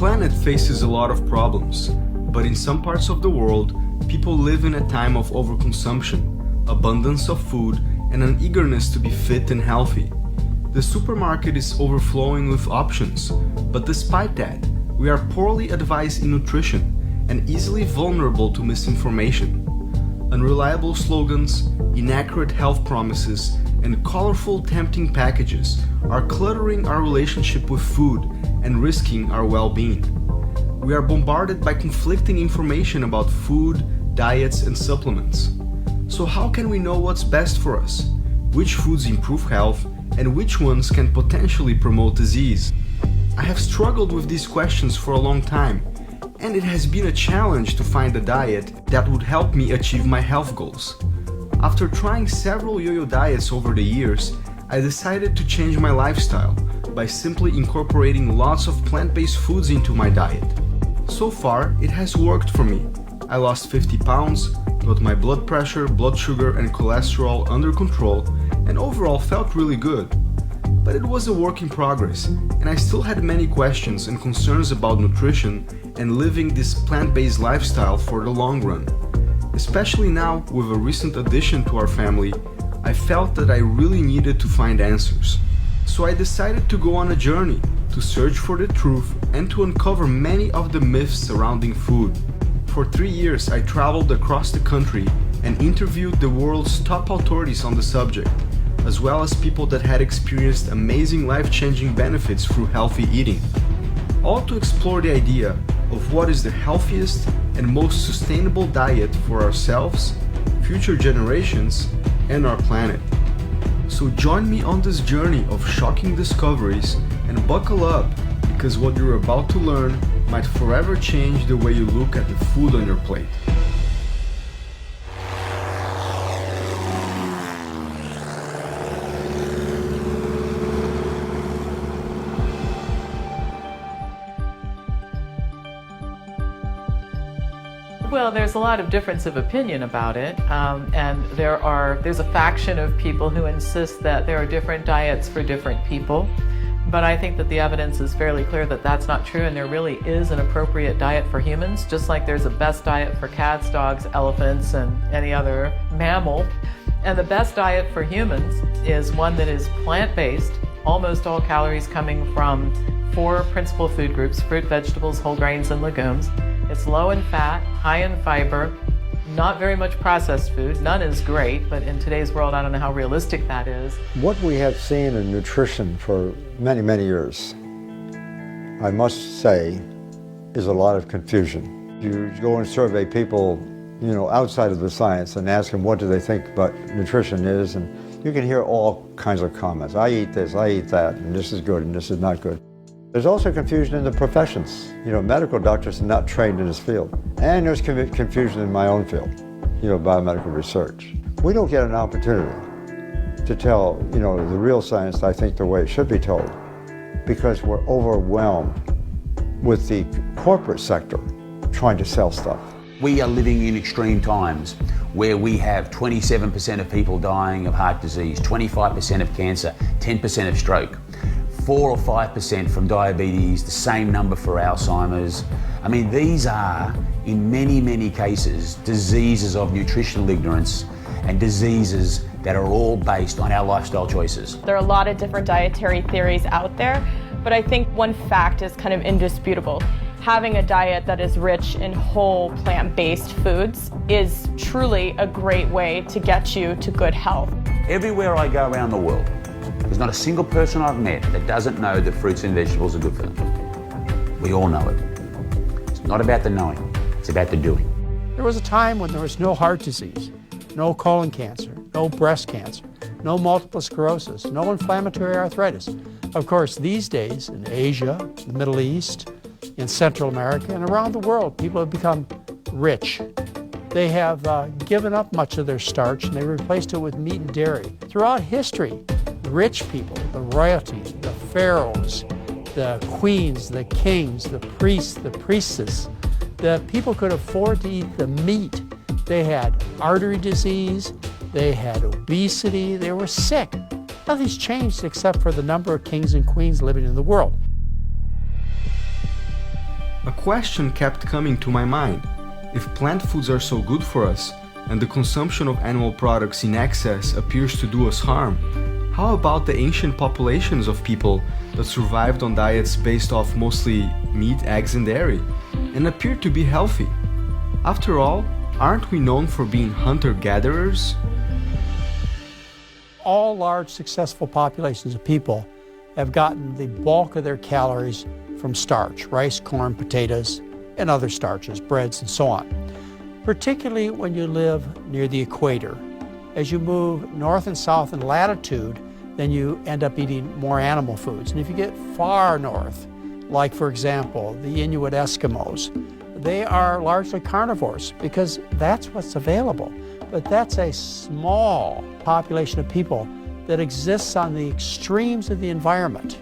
planet faces a lot of problems, but in some parts of the world, people live in a time of overconsumption, abundance of food, and an eagerness to be fit and healthy. The supermarket is overflowing with options, but despite that, we are poorly advised in nutrition and easily vulnerable to misinformation. Unreliable slogans, inaccurate health promises, and colorful, tempting packages are cluttering our relationship with food and risking our well-being. We are bombarded by conflicting information about food, diets, and supplements. So how can we know what's best for us? Which foods improve health, and which ones can potentially promote disease? I have struggled with these questions for a long time, and it has been a challenge to find a diet that would help me achieve my health goals. After trying several yo-yo diets over the years, I decided to change my lifestyle by simply incorporating lots of plant-based foods into my diet. So far, it has worked for me. I lost 50 pounds, got my blood pressure, blood sugar, and cholesterol under control, and overall felt really good. But it was a work in progress, and I still had many questions and concerns about nutrition and living this plant-based lifestyle for the long run. Especially now, with a recent addition to our family, I felt that I really needed to find answers. So I decided to go on a journey to search for the truth and to uncover many of the myths surrounding food. For 3 years, I traveled across the country and interviewed the world's top authorities on the subject, as well as people that had experienced amazing life-changing benefits through healthy eating, all to explore the idea of what is the healthiest and most sustainable diet for ourselves, future generations, and our planet. So join me on this journey of shocking discoveries and buckle up, because what you're about to learn might forever change the way you look at the food on your plate. Well, there's a lot of difference of opinion about it, and there's a faction of people who insist that there are different diets for different people. But I think that the evidence is fairly clear that that's not true, and there really is an appropriate diet for humans, just like there's a best diet for cats, dogs, elephants, and any other mammal. And the best diet for humans is one that is plant-based, almost all calories coming from 4 principal food groups: fruit, vegetables, whole grains, and legumes. It's low in fat, high in fiber, not very much processed food. None is great, but in today's world, I don't know how realistic that is. What we have seen in nutrition for many, many years, I must say, is a lot of confusion. You go and survey people, outside of the science and ask them what do they think about nutrition is, and you can hear all kinds of comments. I eat this, I eat that, and this is good and this is not good. There's also confusion in the professions. Medical doctors are not trained in this field. And there's confusion in my own field, biomedical research. We don't get an opportunity to tell, the real science, I think, the way it should be told, because we're overwhelmed with the corporate sector trying to sell stuff. We are living in extreme times where we have 27% of people dying of heart disease, 25% of cancer, 10% of stroke. 4 or 5% from diabetes, the same number for Alzheimer's. I mean, these are, in many, many cases, diseases of nutritional ignorance and diseases that are all based on our lifestyle choices. There are a lot of different dietary theories out there, but I think one fact is kind of indisputable. Having a diet that is rich in whole plant-based foods is truly a great way to get you to good health. Everywhere I go around the world, there's not a single person I've met that doesn't know that fruits and vegetables are good for them. We all know it. It's not about the knowing, it's about the doing. There was a time when there was no heart disease, no colon cancer, no breast cancer, no multiple sclerosis, no inflammatory arthritis. Of course, these days in Asia, the Middle East, in Central America, and around the world, people have become rich. They have given up much of their starch and they replaced it with meat and dairy. Throughout history, rich people, the royalty, the pharaohs, the queens, the kings, the priests, the priestesses, the people could afford to eat the meat. They had artery disease, they had obesity, they were sick. Nothing's changed except for the number of kings and queens living in the world. A question kept coming to my mind. If plant foods are so good for us, and the consumption of animal products in excess appears to do us harm, how about the ancient populations of people that survived on diets based off mostly meat, eggs, and dairy, and appeared to be healthy? After all, aren't we known for being hunter-gatherers? All large successful populations of people have gotten the bulk of their calories from starch, rice, corn, potatoes, and other starches, breads, and so on. Particularly when you live near the equator. As you move north and south in latitude, then you end up eating more animal foods. And if you get far north, like for example, the Inuit Eskimos, they are largely carnivores because that's what's available. But that's a small population of people that exists on the extremes of the environment.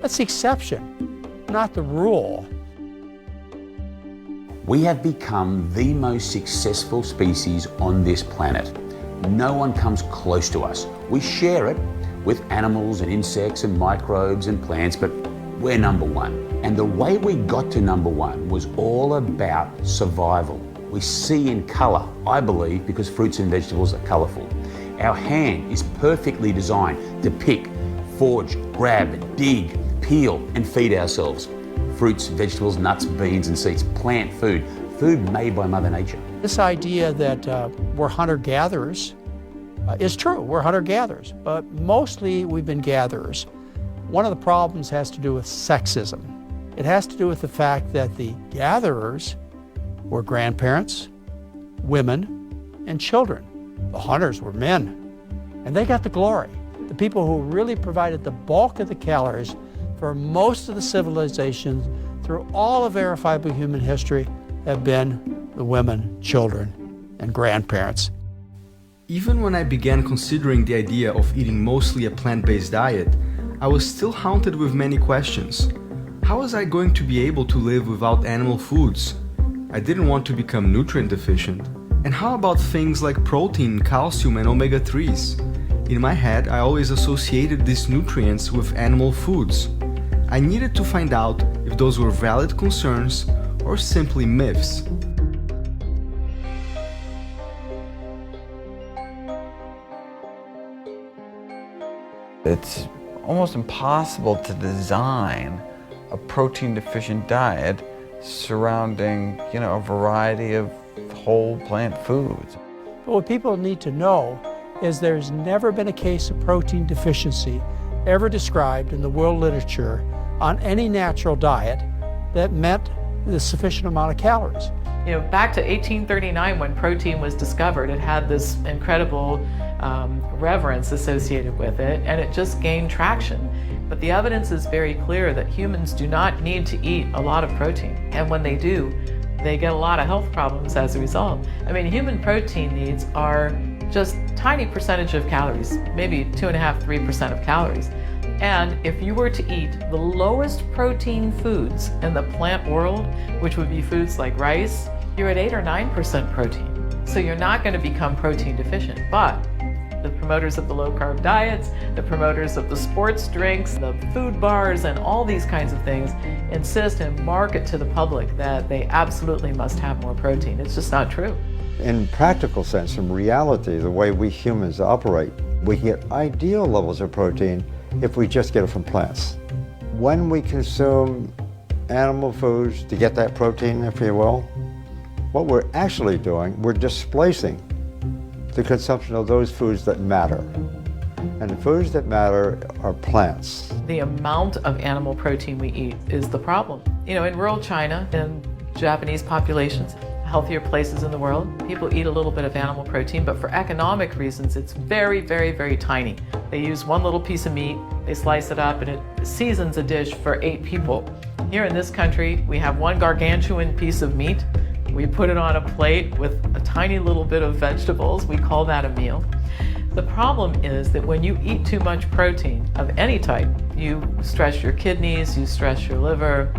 That's the exception, not the rule. We have become the most successful species on this planet. No one comes close to us. We share it with animals and insects and microbes and plants, but we're number one. And the way we got to number one was all about survival. We see in colour, I believe, because fruits and vegetables are colourful. Our hand is perfectly designed to pick, forage, grab, dig, peel and feed ourselves. Fruits, vegetables, nuts, beans and seeds, plant food, food made by Mother Nature. This idea that we're hunter-gatherers is true, we're hunter-gatherers, but mostly we've been gatherers. One of the problems has to do with sexism. It has to do with the fact that the gatherers were grandparents, women, and children. The hunters were men, and they got the glory. The people who really provided the bulk of the calories for most of the civilizations through all of verifiable human history have been the women, children, and grandparents. Even when I began considering the idea of eating mostly a plant-based diet, I was still haunted with many questions. How was I going to be able to live without animal foods? I didn't want to become nutrient deficient. And how about things like protein, calcium, and omega-3s? In my head, I always associated these nutrients with animal foods. I needed to find out if those were valid concerns or simply myths. It's almost impossible to design a protein-deficient diet surrounding, a variety of whole plant foods. But what people need to know is there's never been a case of protein deficiency ever described in the world literature on any natural diet that met the sufficient amount of calories. Back to 1839 when protein was discovered, it had this incredible reverence associated with it, and it just gained traction. But the evidence is very clear that humans do not need to eat a lot of protein, and when they do, they get a lot of health problems as a result. Human protein needs are just a tiny percentage of calories, maybe 2.5–3% of calories. And if you were to eat the lowest protein foods in the plant world, which would be foods like rice, you're at 8 or 9% protein. So you're not going to become protein deficient. But the promoters of the low-carb diets, the promoters of the sports drinks, the food bars, and all these kinds of things insist and market to the public that they absolutely must have more protein. It's just not true. In practical sense, in reality, the way we humans operate, we can get ideal levels of protein if we just get it from plants. When we consume animal foods to get that protein, if you will, what we're actually doing, we're displacing the consumption of those foods that matter. And the foods that matter are plants. The amount of animal protein we eat is the problem. In rural China, in Japanese populations, healthier places in the world, people eat a little bit of animal protein, but for economic reasons, it's very, very, very tiny. They use one little piece of meat, they slice it up, and it seasons a dish for 8 people. Here in this country, we have one gargantuan piece of meat. We put it on a plate with a tiny little bit of vegetables. We call that a meal. The problem is that when you eat too much protein of any type, you stress your kidneys, you stress your liver,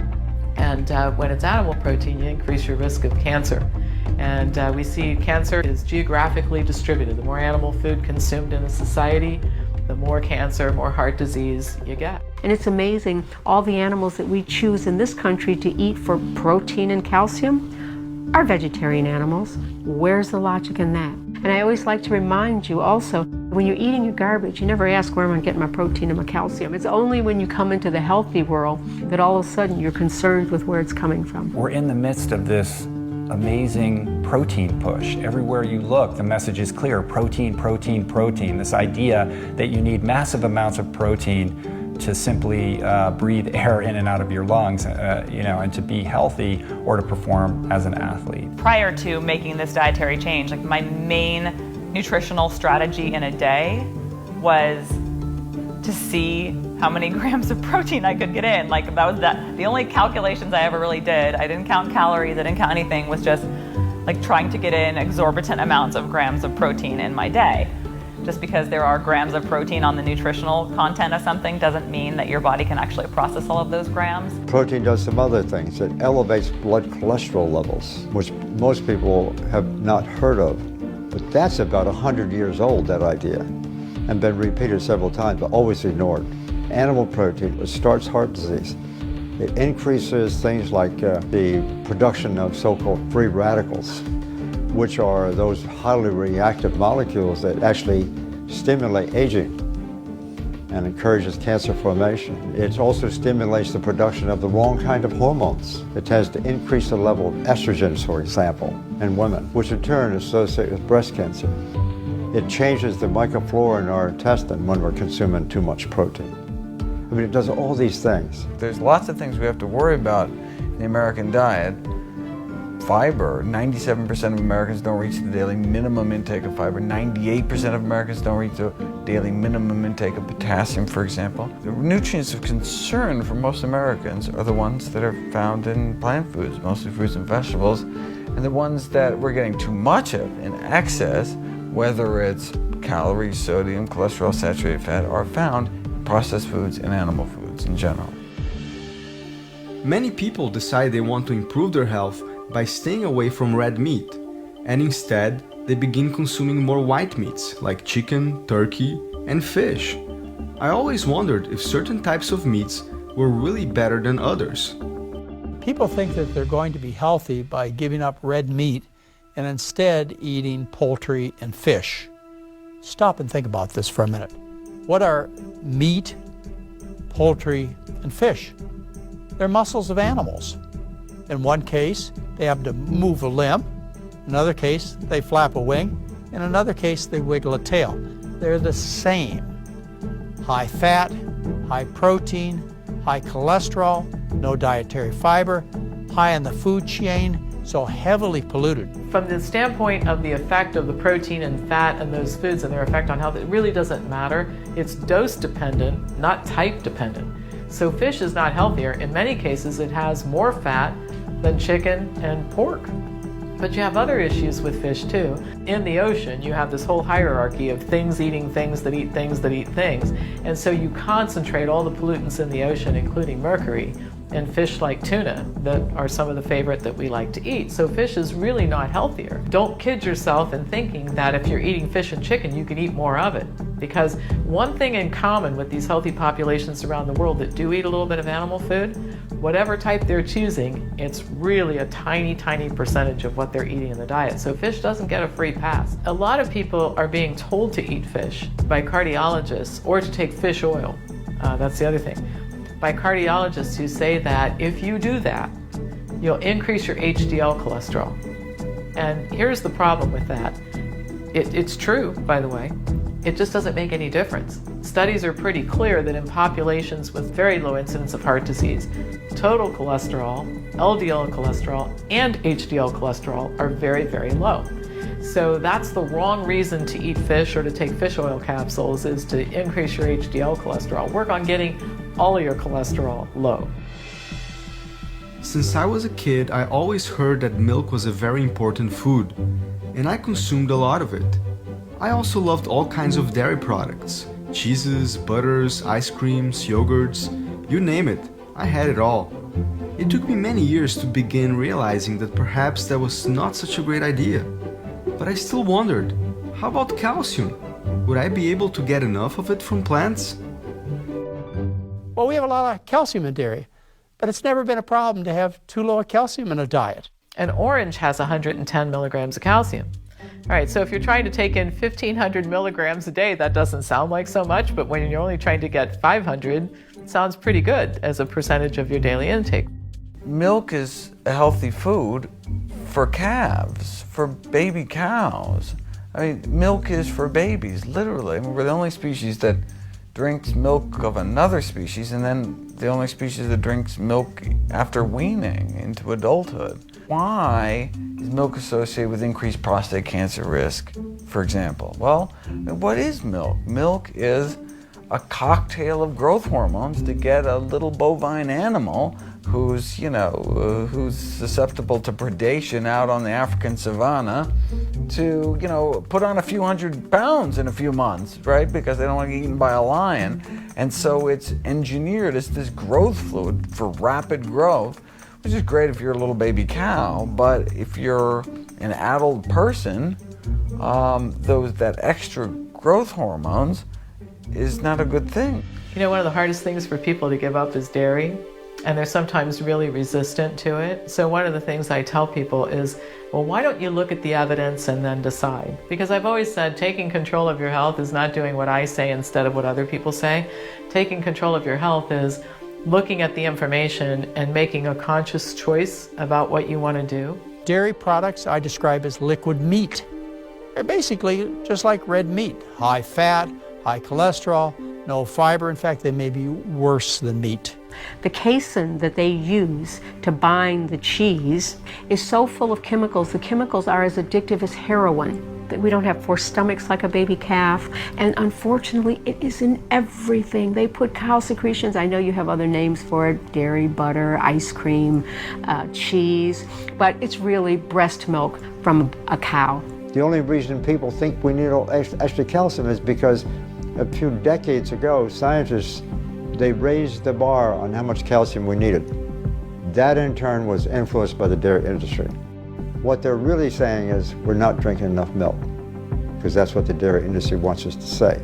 and when it's animal protein, you increase your risk of cancer. And we see cancer is geographically distributed. The more animal food consumed in a society, the more cancer, more heart disease you get. And it's amazing, all the animals that we choose in this country to eat for protein and calcium are vegetarian animals. Where's the logic in that? And I always like to remind you also, when you're eating your garbage, you never ask where am I getting my protein and my calcium. It's only when you come into the healthy world that all of a sudden you're concerned with where it's coming from. We're in the midst of this amazing protein push. Everywhere you look, the message is clear: protein, protein, protein. This idea that you need massive amounts of protein to simply breathe air in and out of your lungs, and to be healthy or to perform as an athlete. Prior to making this dietary change, like my main nutritional strategy in a day was to see how many grams of protein I could get in. Like that was the only calculations I ever really did. I didn't count calories, I didn't count anything, was just like trying to get in exorbitant amounts of grams of protein in my day. Just because there are grams of protein on the nutritional content of something doesn't mean that your body can actually process all of those grams. Protein does some other things. It elevates blood cholesterol levels, which most people have not heard of. But that's about 100 years old, that idea, and been repeated several times, but always ignored. Animal protein starts heart disease. It increases things like the production of so-called free radicals, which are those highly reactive molecules that actually stimulate aging and encourages cancer formation. It also stimulates the production of the wrong kind of hormones. It tends to increase the level of estrogens, for example, in women, which in turn is associated with breast cancer. It changes the microflora in our intestine when we're consuming too much protein. I mean, it does all these things. There's lots of things we have to worry about in the American diet. Fiber, 97% of Americans don't reach the daily minimum intake of fiber. 98% of Americans don't reach the daily minimum intake of potassium, for example. The nutrients of concern for most Americans are the ones that are found in plant foods, mostly fruits and vegetables, and the ones that we're getting too much of in excess, whether it's calories, sodium, cholesterol, saturated fat, are found in processed foods and animal foods in general. Many people decide they want to improve their health by staying away from red meat, and instead they begin consuming more white meats like chicken, turkey, and fish. I always wondered if certain types of meats were really better than others. People think that they're going to be healthy by giving up red meat and instead eating poultry and fish. Stop and think about this for a minute. What are meat, poultry, and fish? They're muscles of animals. In one case, they have to move a limb. In another case, they flap a wing. In another case, they wiggle a tail. They're the same. High fat, high protein, high cholesterol, no dietary fiber, high in the food chain, so heavily polluted. From the standpoint of the effect of the protein and fat and those foods and their effect on health, it really doesn't matter. It's dose dependent, not type dependent. So fish is not healthier. In many cases, it has more fat than chicken and pork. But you have other issues with fish too. In the ocean, you have this whole hierarchy of things eating things that eat things that eat things. And so you concentrate all the pollutants in the ocean, including mercury, in fish like tuna that are some of the favorite that we like to eat. So fish is really not healthier. Don't kid yourself in thinking that if you're eating fish and chicken, you can eat more of it. Because one thing in common with these healthy populations around the world that do eat a little bit of animal food, whatever type they're choosing, it's really a tiny, tiny percentage of what they're eating in the diet. So fish doesn't get a free pass. A lot of people are being told to eat fish by cardiologists or to take fish oil. That's the other thing. By cardiologists who say that if you do that, you'll increase your HDL cholesterol. And here's the problem with that. It's true, by the way. It just doesn't make any difference. Studies are pretty clear that in populations with very low incidence of heart disease, total cholesterol, LDL cholesterol, and HDL cholesterol are very, very low. So that's the wrong reason to eat fish or to take fish oil capsules, is to increase your HDL cholesterol. Work on getting all of your cholesterol low. Since I was a kid, I always heard that milk was a very important food, and I consumed a lot of it. I also loved all kinds of dairy products, cheeses, butters, ice creams, yogurts, you name it, I had it all. It took me many years to begin realizing that perhaps that was not such a great idea. But I still wondered, how about calcium? Would I be able to get enough of it from plants? Well, we have a lot of calcium in dairy, but it's never been a problem to have too low a calcium in a diet. An orange has 110 milligrams of calcium. All right, so if you're trying to take in 1,500 milligrams a day, that doesn't sound like so much, but when you're only trying to get 500, it sounds pretty good as a percentage of your daily intake. Milk is a healthy food for calves, for baby cows. I mean, milk is for babies, literally. I mean, we're the only species that drinks milk of another species, and then the only species that drinks milk after weaning into adulthood. Why is milk associated with increased prostate cancer risk, for example? Well, what is milk? Milk is a cocktail of growth hormones to get a little bovine animal who's susceptible to predation out on the African savanna to, put on a few hundred pounds in a few months, right? Because they don't want to get eaten by a lion. And so it's engineered as this growth fluid for rapid growth, which is great if you're a little baby cow, but if you're an adult person, that extra growth hormones is not a good thing. One of the hardest things for people to give up is dairy, and they're sometimes really resistant to it. So one of the things I tell people is, well, why don't you look at the evidence and then decide? Because I've always said taking control of your health is not doing what I say instead of what other people say. Taking control of your health is looking at the information and making a conscious choice about what you want to do. Dairy products I describe as liquid meat. They're basically just like red meat, high fat, high cholesterol, no fiber. In fact, they may be worse than meat. The casein that they use to bind the cheese is so full of chemicals. The chemicals are as addictive as heroin. We don't have four stomachs like a baby calf, and unfortunately it is in everything. They put cow secretions, I know you have other names for it, dairy, butter, ice cream, cheese, but it's really breast milk from a cow. The only reason people think we need extra calcium is because a few decades ago, scientists, they raised the bar on how much calcium we needed. That in turn was influenced by the dairy industry. What they're really saying is we're not drinking enough milk, because that's what the dairy industry wants us to say.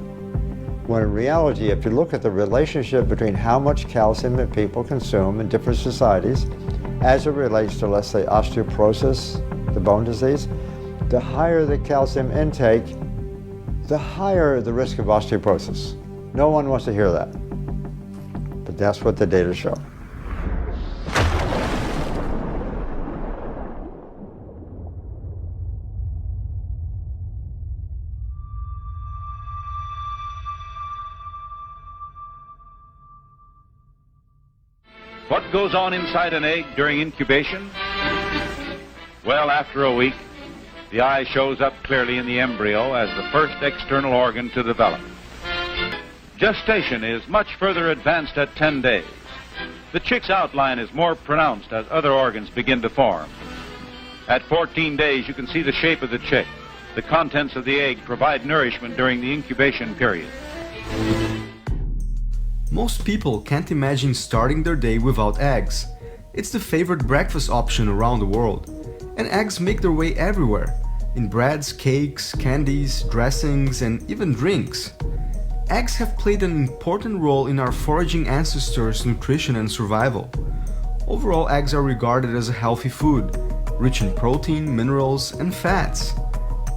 When in reality, if you look at the relationship between how much calcium that people consume in different societies as it relates to, let's say, osteoporosis, the bone disease, the higher the calcium intake, the higher the risk of osteoporosis. No one wants to hear that, but that's what the data show. What goes on inside an egg during incubation? Well, after a week, the eye shows up clearly in the embryo as the first external organ to develop. Gestation is much further advanced at 10 days. The chick's outline is more pronounced as other organs begin to form. At 14 days, you can see the shape of the chick. The contents of the egg provide nourishment during the incubation period. Most people can't imagine starting their day without eggs. It's the favorite breakfast option around the world. And eggs make their way everywhere, in breads, cakes, candies, dressings, and even drinks. Eggs have played an important role in our foraging ancestors' nutrition and survival. Overall, eggs are regarded as a healthy food, rich in protein, minerals, and fats.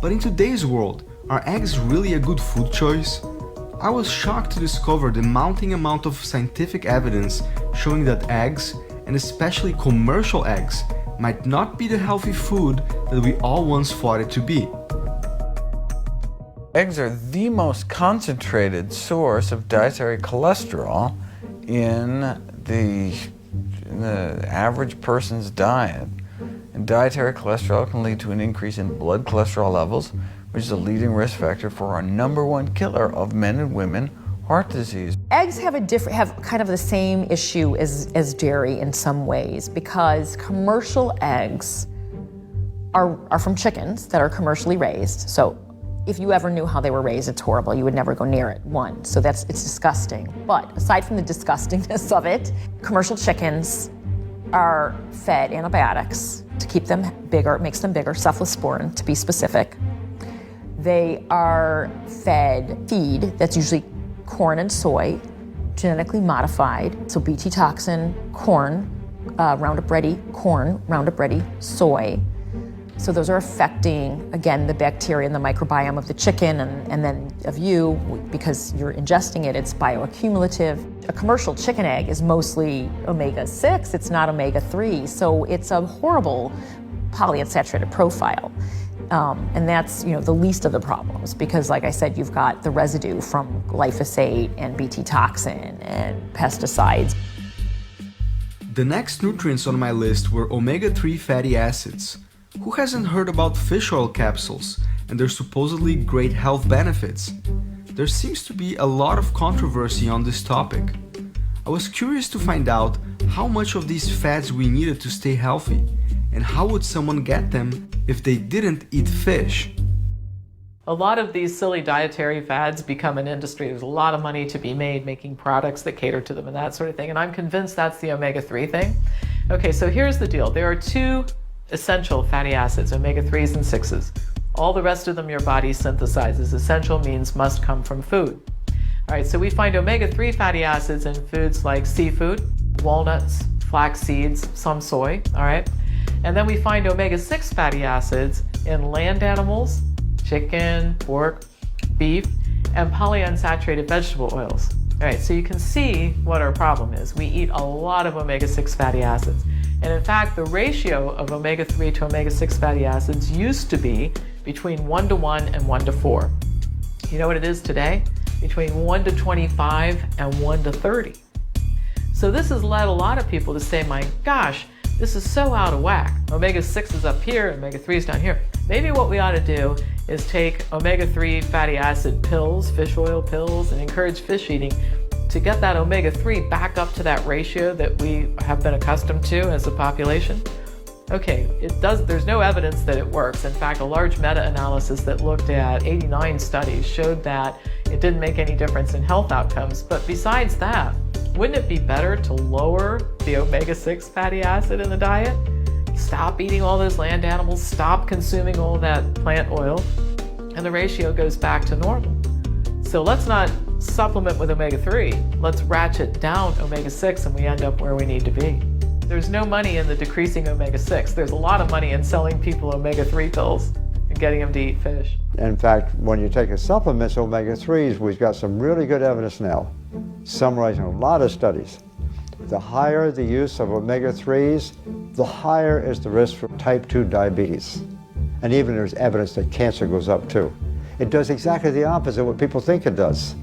But in today's world, are eggs really a good food choice? I was shocked to discover the mounting amount of scientific evidence showing that eggs, and especially commercial eggs, might not be the healthy food that we all once thought it to be. Eggs are the most concentrated source of dietary cholesterol in the average person's diet. And dietary cholesterol can lead to an increase in blood cholesterol levels, which is a leading risk factor for our #1 killer of men and women, heart disease. Eggs have kind of the same issue as dairy in some ways, because commercial eggs are from chickens that are commercially raised. So if you ever knew how they were raised, it's horrible. You would never go near it, one. So it's disgusting. But aside from the disgustingness of it, commercial chickens are fed antibiotics to keep them bigger, it makes them bigger, cephalosporin to be specific. They are fed feed that's usually corn and soy, genetically modified. So Bt toxin, corn, Roundup Ready corn, Roundup Ready soy. So those are affecting, again, the bacteria and the microbiome of the chicken and then of you, because you're ingesting it, it's bioaccumulative. A commercial chicken egg is mostly omega-6, it's not omega-3, so it's a horrible polyunsaturated profile. And that's, the least of the problems, because like I said, you've got the residue from glyphosate and Bt toxin and pesticides. The next nutrients on my list were omega-3 fatty acids. Who hasn't heard about fish oil capsules and their supposedly great health benefits? There seems to be a lot of controversy on this topic. I was curious to find out how much of these fats we needed to stay healthy, and how would someone get them if they didn't eat fish? A lot of these silly dietary fads become an industry. There's a lot of money to be made making products that cater to them and that sort of thing, and I'm convinced that's the omega-3 thing. Okay, so here's the deal. There are two essential fatty acids, omega-3s and 6s. All the rest of them your body synthesizes. Essential means must come from food. All right, so we find omega-3 fatty acids in foods like seafood, walnuts, flax seeds, some soy, all right? And then we find omega-6 fatty acids in land animals, chicken, pork, beef, and polyunsaturated vegetable oils. All right, so you can see what our problem is. We eat a lot of omega-6 fatty acids. And in fact, the ratio of omega-3 to omega-6 fatty acids used to be between 1:1 and 1:4. You know what it is today? Between 1:25 and 1:30. So this has led a lot of people to say, my gosh, this is so out of whack. Omega-6 is up here, omega-3 is down here. Maybe what we ought to do is take omega-3 fatty acid pills, fish oil pills, and encourage fish eating to get that omega-3 back up to that ratio that we have been accustomed to as a population. Okay, there's no evidence that it works. In fact, a large meta-analysis that looked at 89 studies showed that it didn't make any difference in health outcomes. But besides that, wouldn't it be better to lower the omega-6 fatty acid in the diet? Stop eating all those land animals, stop consuming all that plant oil, and the ratio goes back to normal. So let's not supplement with omega-3, let's ratchet down omega-6 and we end up where we need to be. There's no money in the decreasing omega-6. There's a lot of money in selling people omega-3 pills and getting them to eat fish. In fact, when you take a supplement, omega-3s, we've got some really good evidence now, summarizing a lot of studies. The higher the use of omega-3s, the higher is the risk for type 2 diabetes. And even there's evidence that cancer goes up too. It does exactly the opposite of what people think it does.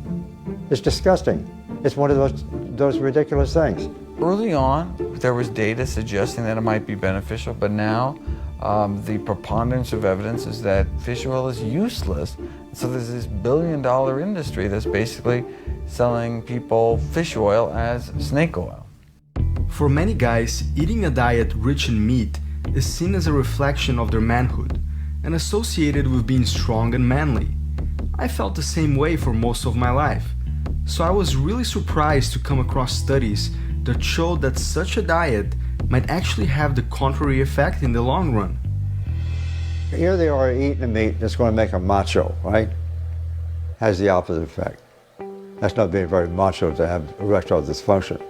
It's disgusting. It's one of those ridiculous things. Early on, there was data suggesting that it might be beneficial, but now the preponderance of evidence is that fish oil is useless. So there's this billion-dollar industry that's basically selling people fish oil as snake oil. For many guys, eating a diet rich in meat is seen as a reflection of their manhood and associated with being strong and manly. I felt the same way for most of my life, so I was really surprised to come across studies that showed that such a diet might actually have the contrary effect in the long run. Here they are eating a meat that's going to make them macho, right? Has the opposite effect. That's not being very macho to have erectile dysfunction.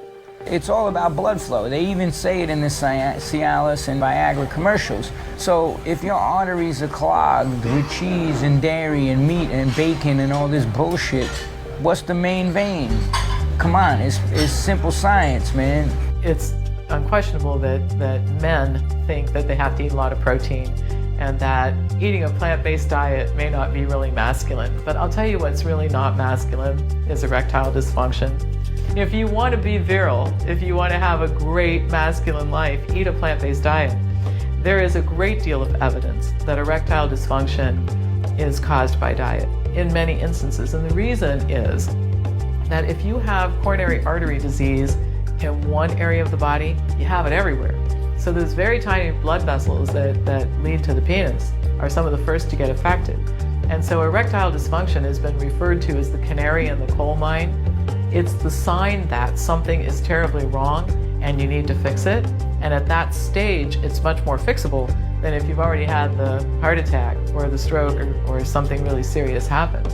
It's all about blood flow. They even say it in the Cialis and Viagra commercials. So if your arteries are clogged with cheese and dairy and meat and bacon and all this bullshit, what's the main vein? Come on, it's simple science, man. It's unquestionable that men think that they have to eat a lot of protein and that eating a plant-based diet may not be really masculine. But I'll tell you what's really not masculine is erectile dysfunction. If you want to be virile, if you want to have a great masculine life, eat a plant-based diet. There is a great deal of evidence that erectile dysfunction is caused by diet in many instances. And the reason is that if you have coronary artery disease in one area of the body, you have it everywhere. So those very tiny blood vessels that lead to the penis are some of the first to get affected. And so erectile dysfunction has been referred to as the canary in the coal mine. It's the sign that something is terribly wrong and you need to fix it. And at that stage, it's much more fixable than if you've already had the heart attack or the stroke or something really serious happen.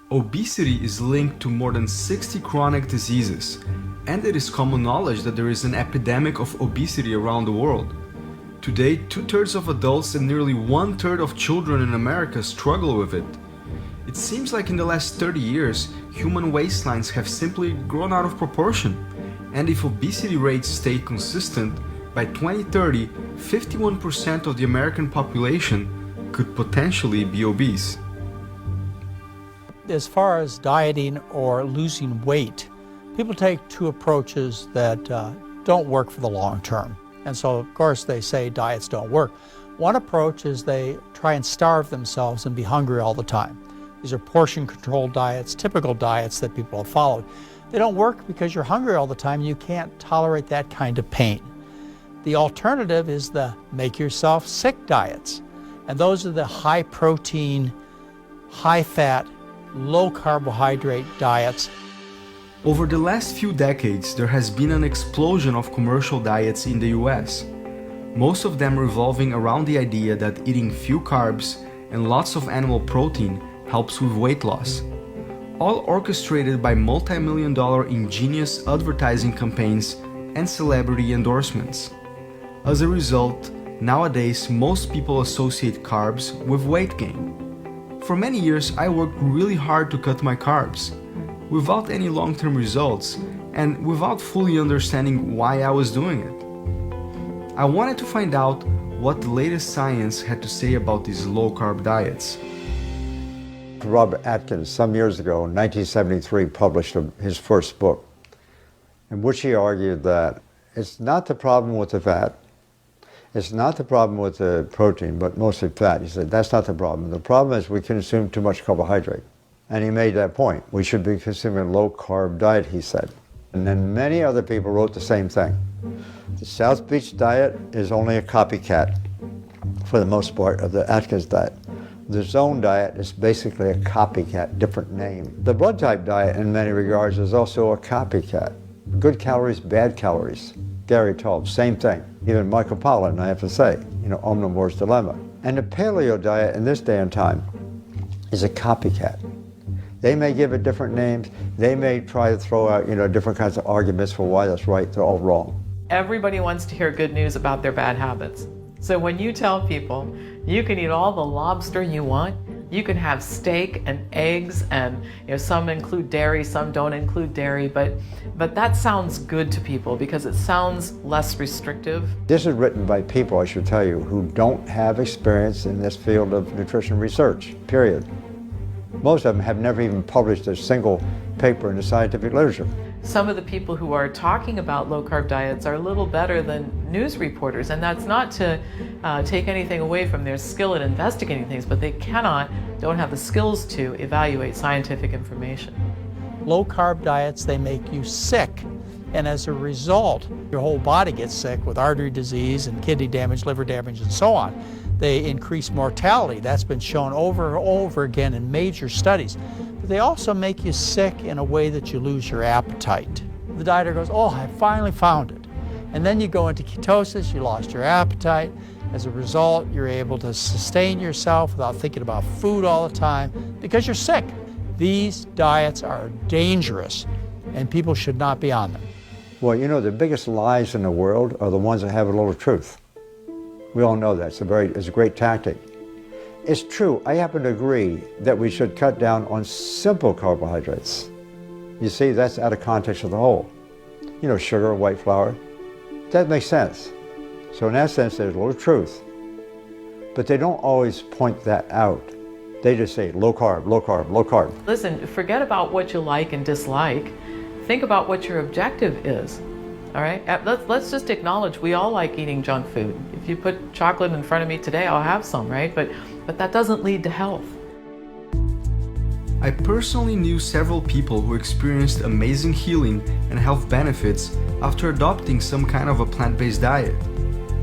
Obesity is linked to more than 60 chronic diseases, and it is common knowledge that there is an epidemic of obesity around the world. Today, 2/3 of adults and nearly 1/3 of children in America struggle with it. It seems like in the last 30 years, human waistlines have simply grown out of proportion, and if obesity rates stay consistent, by 2030, 51% of the American population could potentially be obese. As far as dieting or losing weight, people take two approaches that don't work for the long term. And so, of course, they say diets don't work. One approach is they try and starve themselves and be hungry all the time. These are portion-controlled diets, typical diets that people have followed. They don't work because you're hungry all the time and you can't tolerate that kind of pain. The alternative is the make-yourself-sick diets. And those are the high-protein, high-fat, low-carbohydrate diets. Over the last few decades, there has been an explosion of commercial diets in the US, most of them revolving around the idea that eating few carbs and lots of animal protein helps with weight loss, all orchestrated by multi-million-dollar ingenious advertising campaigns and celebrity endorsements. As a result, nowadays most people associate carbs with weight gain. For many years, I worked really hard to cut my carbs, without any long-term results and without fully understanding why I was doing it. I wanted to find out what the latest science had to say about these low-carb diets. Robert Atkins, some years ago, in 1973, published his first book, in which he argued that it's not the problem with the fat, it's not the problem with the protein, but mostly fat. He said, that's not the problem. The problem is we consume too much carbohydrate. And he made that point. We should be consuming a low-carb diet, he said. And then many other people wrote the same thing. The South Beach diet is only a copycat, for the most part, of the Atkins diet. The Zone diet is basically a copycat, different name. The blood type diet, in many regards, is also a copycat. Good calories, bad calories. Gary Taub, same thing. Even Michael Pollan, I have to say, omnivore's dilemma. And the paleo diet in this day and time is a copycat. They may give it different names. They may try to throw out, different kinds of arguments for why that's right. They're all wrong. Everybody wants to hear good news about their bad habits. So when you tell people you can eat all the lobster you want, you can have steak and eggs, and some include dairy, some don't include dairy, but that sounds good to people because it sounds less restrictive. This is written by people, I should tell you, who don't have experience in this field of nutrition research, period. Most of them have never even published a single paper in the scientific literature. Some of the people who are talking about low-carb diets are a little better than news reporters, and that's not to take anything away from their skill at investigating things, but they don't have the skills to evaluate scientific information. Low-carb diets, they make you sick, and as a result, your whole body gets sick with artery disease and kidney damage, liver damage, and so on. They increase mortality. That's been shown over and over again in major studies. But they also make you sick in a way that you lose your appetite. The dieter goes, oh, I finally found it. And then you go into ketosis, you lost your appetite. As a result, you're able to sustain yourself without thinking about food all the time because you're sick. These diets are dangerous and people should not be on them. Well, the biggest lies in the world are the ones that have a little truth. We all know that. It's a great tactic. It's true, I happen to agree that we should cut down on simple carbohydrates. You see, that's out of context of the whole. Sugar, white flour. That makes sense. So in that sense, there's a little truth. But they don't always point that out. They just say low carb, low carb, low carb. Listen, forget about what you like and dislike. Think about what your objective is. All right, let's just acknowledge we all like eating junk food. If you put chocolate in front of me today, I'll have some, right? But that doesn't lead to health. I personally knew several people who experienced amazing healing and health benefits after adopting some kind of a plant-based diet,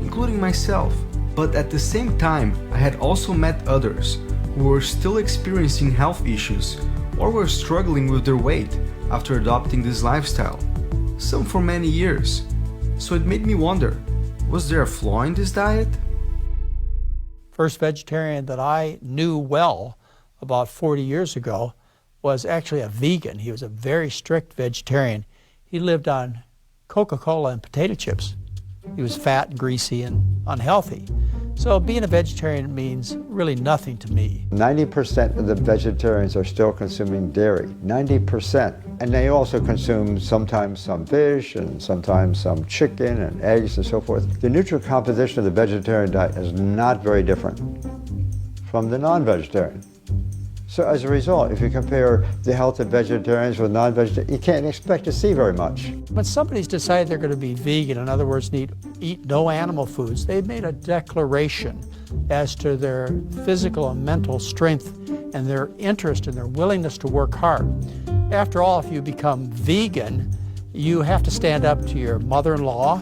including myself. But at the same time, I had also met others who were still experiencing health issues or were struggling with their weight after adopting this lifestyle. some for many years. So it made me wonder, was there a flaw in this diet? First vegetarian that I knew well about 40 years ago was actually a vegan. He was a very strict vegetarian. He lived on Coca-Cola and potato chips. He was fat, greasy, and unhealthy. So being a vegetarian means really nothing to me. 90% of the vegetarians are still consuming dairy, 90%. And they also consume sometimes some fish and sometimes some chicken and eggs and so forth. The nutrient composition of the vegetarian diet is not very different from the non-vegetarian. So as a result, if you compare the health of vegetarians with non-vegetarians, you can't expect to see very much. When somebody's decided they're going to be vegan, in other words, eat no animal foods, they've made a declaration as to their physical and mental strength and their interest and their willingness to work hard. After all, if you become vegan, you have to stand up to your mother-in-law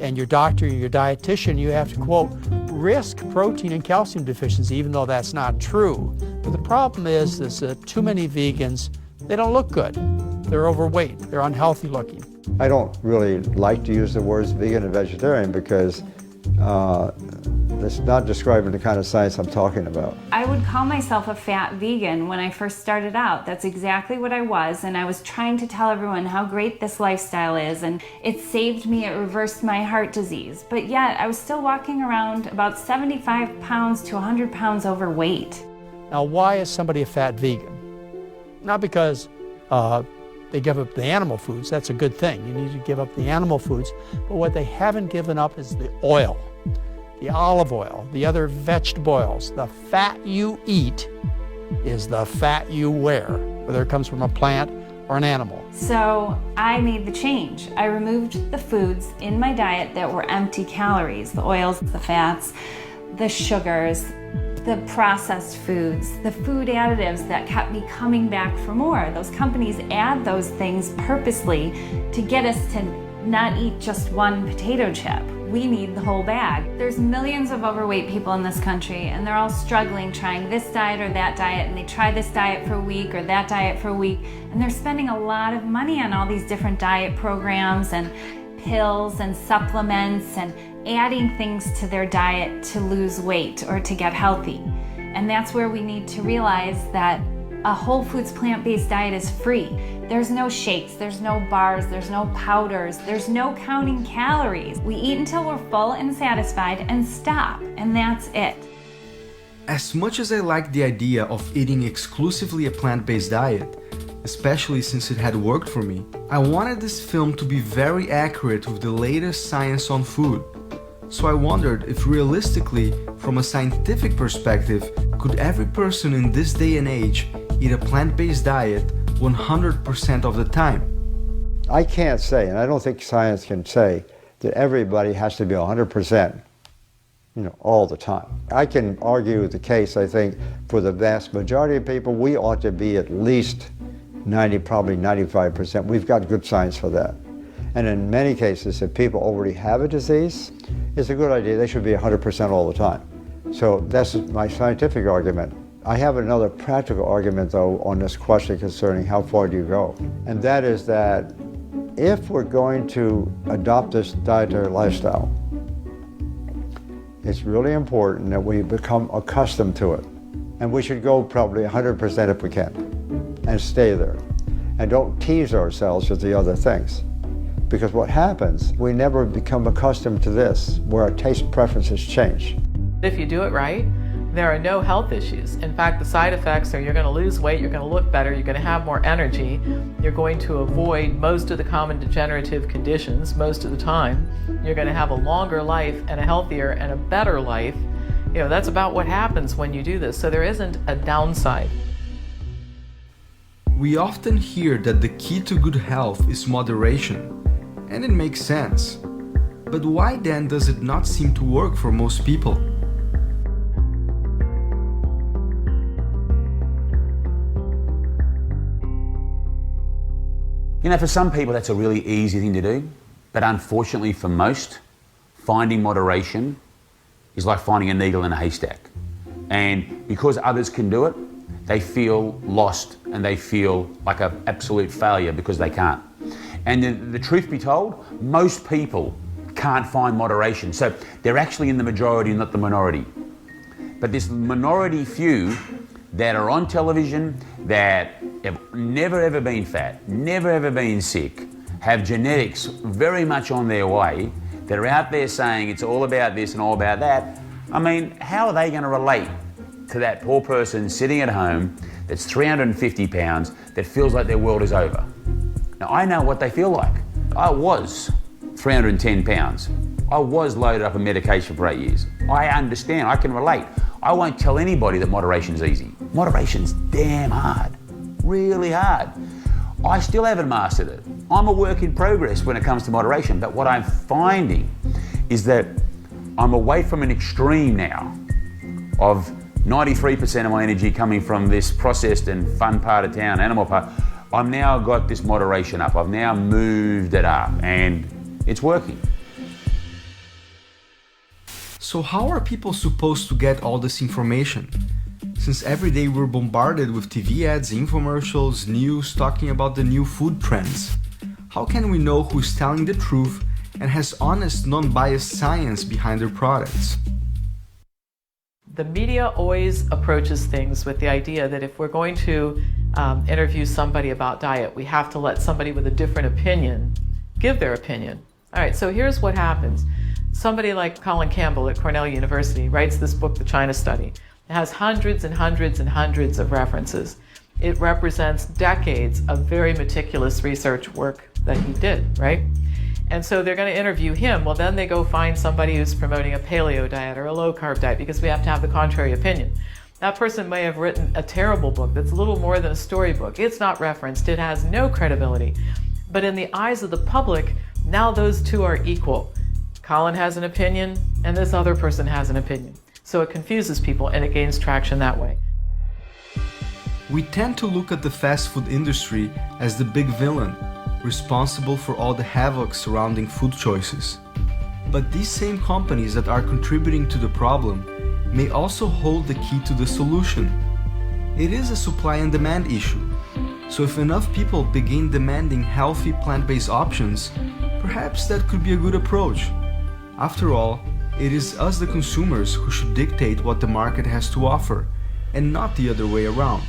and your doctor and your dietitian. You have to, quote, risk protein and calcium deficiency, even though that's not true. But the problem is that too many vegans, they don't look good. They're overweight, they're unhealthy looking. I don't really like to use the words vegan and vegetarian because it's not describing the kind of science I'm talking about. I would call myself a fat vegan when I first started out. That's exactly what I was, and I was trying to tell everyone how great this lifestyle is, and it saved me, it reversed my heart disease. But yet, I was still walking around about 75 pounds to 100 pounds overweight. Now, why is somebody a fat vegan? Not because they give up the animal foods. That's a good thing. You need to give up the animal foods. But what they haven't given up is the oil, the olive oil, the other vegetable oils. The fat you eat is the fat you wear, whether it comes from a plant or an animal. So I made the change. I removed the foods in my diet that were empty calories, the oils, the fats, the sugars, the processed foods, the food additives that kept me coming back for more. Those companies add those things purposely to get us to not eat just one potato chip. We need the whole bag. There's millions of overweight people in this country, and they're all struggling trying this diet or that diet, and they try this diet for a week or that diet for a week, and they're spending a lot of money on all these different diet programs and pills and supplements and adding things to their diet to lose weight or to get healthy. And that's where we need to realize that a whole foods plant-based diet is free. There's no shakes, there's no bars, there's no powders, there's no counting calories. We eat until we're full and satisfied and stop, and that's it. As much as I like the idea of eating exclusively a plant-based diet, especially since it had worked for me, I wanted this film to be very accurate with the latest science on food. So I wondered if realistically, from a scientific perspective, could every person in this day and age eat a plant-based diet 100% of the time? I can't say, and I don't think science can say, that everybody has to be 100%, all the time. I can argue the case, I think, for the vast majority of people, we ought to be at least 90, probably 95%. We've got good science for that. And in many cases, if people already have a disease, it's a good idea. They should be 100% all the time. So that's my scientific argument. I have another practical argument, though, on this question concerning how far do you go. And that is that if we're going to adopt this dietary lifestyle, it's really important that we become accustomed to it. And we should go probably 100% if we can, and stay there. And don't tease ourselves with the other things. Because what happens, we never become accustomed to this, where our taste preferences change. If you do it right, there are no health issues. In fact, the side effects are you're going to lose weight, you're going to look better, you're going to have more energy, you're going to avoid most of the common degenerative conditions most of the time, you're going to have a longer life and a healthier and a better life. That's about what happens when you do this. So there isn't a downside. We often hear that the key to good health is moderation. And it makes sense. But why then does it not seem to work for most people? For some people that's a really easy thing to do, but unfortunately for most, finding moderation is like finding a needle in a haystack. And because others can do it, they feel lost and they feel like an absolute failure because they can't. And the truth be told, most people can't find moderation. So they're actually in the majority, not the minority. But this minority few that are on television, that have never ever been fat, never ever been sick, have genetics very much on their way, that are out there saying it's all about this and all about that, I mean, how are they going to relate to that poor person sitting at home that's 350 pounds that feels like their world is over? Now, I know what they feel like. I was 310 pounds. I was loaded up on medication for 8 years. I understand, I can relate. I won't tell anybody that moderation's easy. Moderation's damn hard, really hard. I still haven't mastered it. I'm a work in progress when it comes to moderation, but what I'm finding is that I'm away from an extreme now of 93% of my energy coming from this processed and fun part of town, animal part. I've now got this moderation up. I've now moved it up and it's working. So how are people supposed to get all this information? Since every day we're bombarded with TV ads, infomercials, news talking about the new food trends. How can we know who's telling the truth and has honest, non-biased science behind their products? The media always approaches things with the idea that if we're going to interview somebody about diet, we have to let somebody with a different opinion give their opinion. All right, so here's what happens. Somebody like Colin Campbell at Cornell University writes this book, The China Study. It has hundreds and hundreds and hundreds of references. It represents decades of very meticulous research work that he did, right? And so they're going to interview him. Well, then they go find somebody who's promoting a paleo diet or a low-carb diet because we have to have the contrary opinion. That person may have written a terrible book that's a little more than a storybook. It's not referenced. It has no credibility. But in the eyes of the public, now those two are equal. Colin has an opinion, and this other person has an opinion. So it confuses people, and it gains traction that way. We tend to look at the fast food industry as the big villain, responsible for all the havoc surrounding food choices. But these same companies that are contributing to the problem may also hold the key to the solution. It is a supply and demand issue. So if enough people begin demanding healthy plant-based options, perhaps that could be a good approach. After all, it is us, the consumers, who should dictate what the market has to offer, and not the other way around.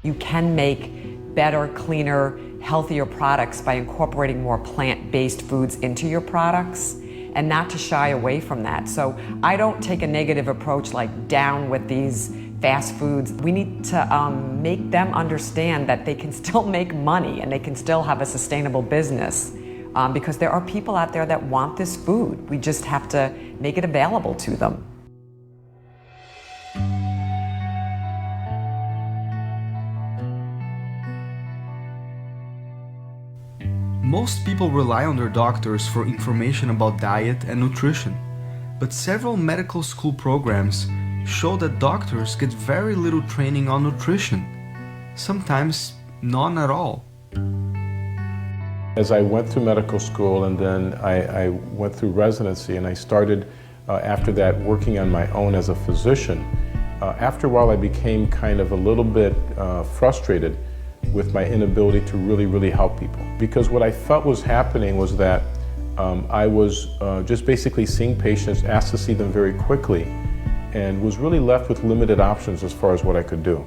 You can make better, cleaner, healthier products by incorporating more plant-based foods into your products, and not to shy away from that. So I don't take a negative approach like down with these fast foods. We need to make them understand that they can still make money and they can still have a sustainable business. Because there are people out there that want this food. We just have to make it available to them. Most people rely on their doctors for information about diet and nutrition, but several medical school programs show that doctors get very little training on nutrition, sometimes none at all. As I went through medical school and then I went through residency and I started after that working on my own as a physician, after a while I became kind of a little bit frustrated with my inability to really help people. Because what I felt was happening was that I was just basically seeing patients, asked to see them very quickly, and was really left with limited options as far as what I could do.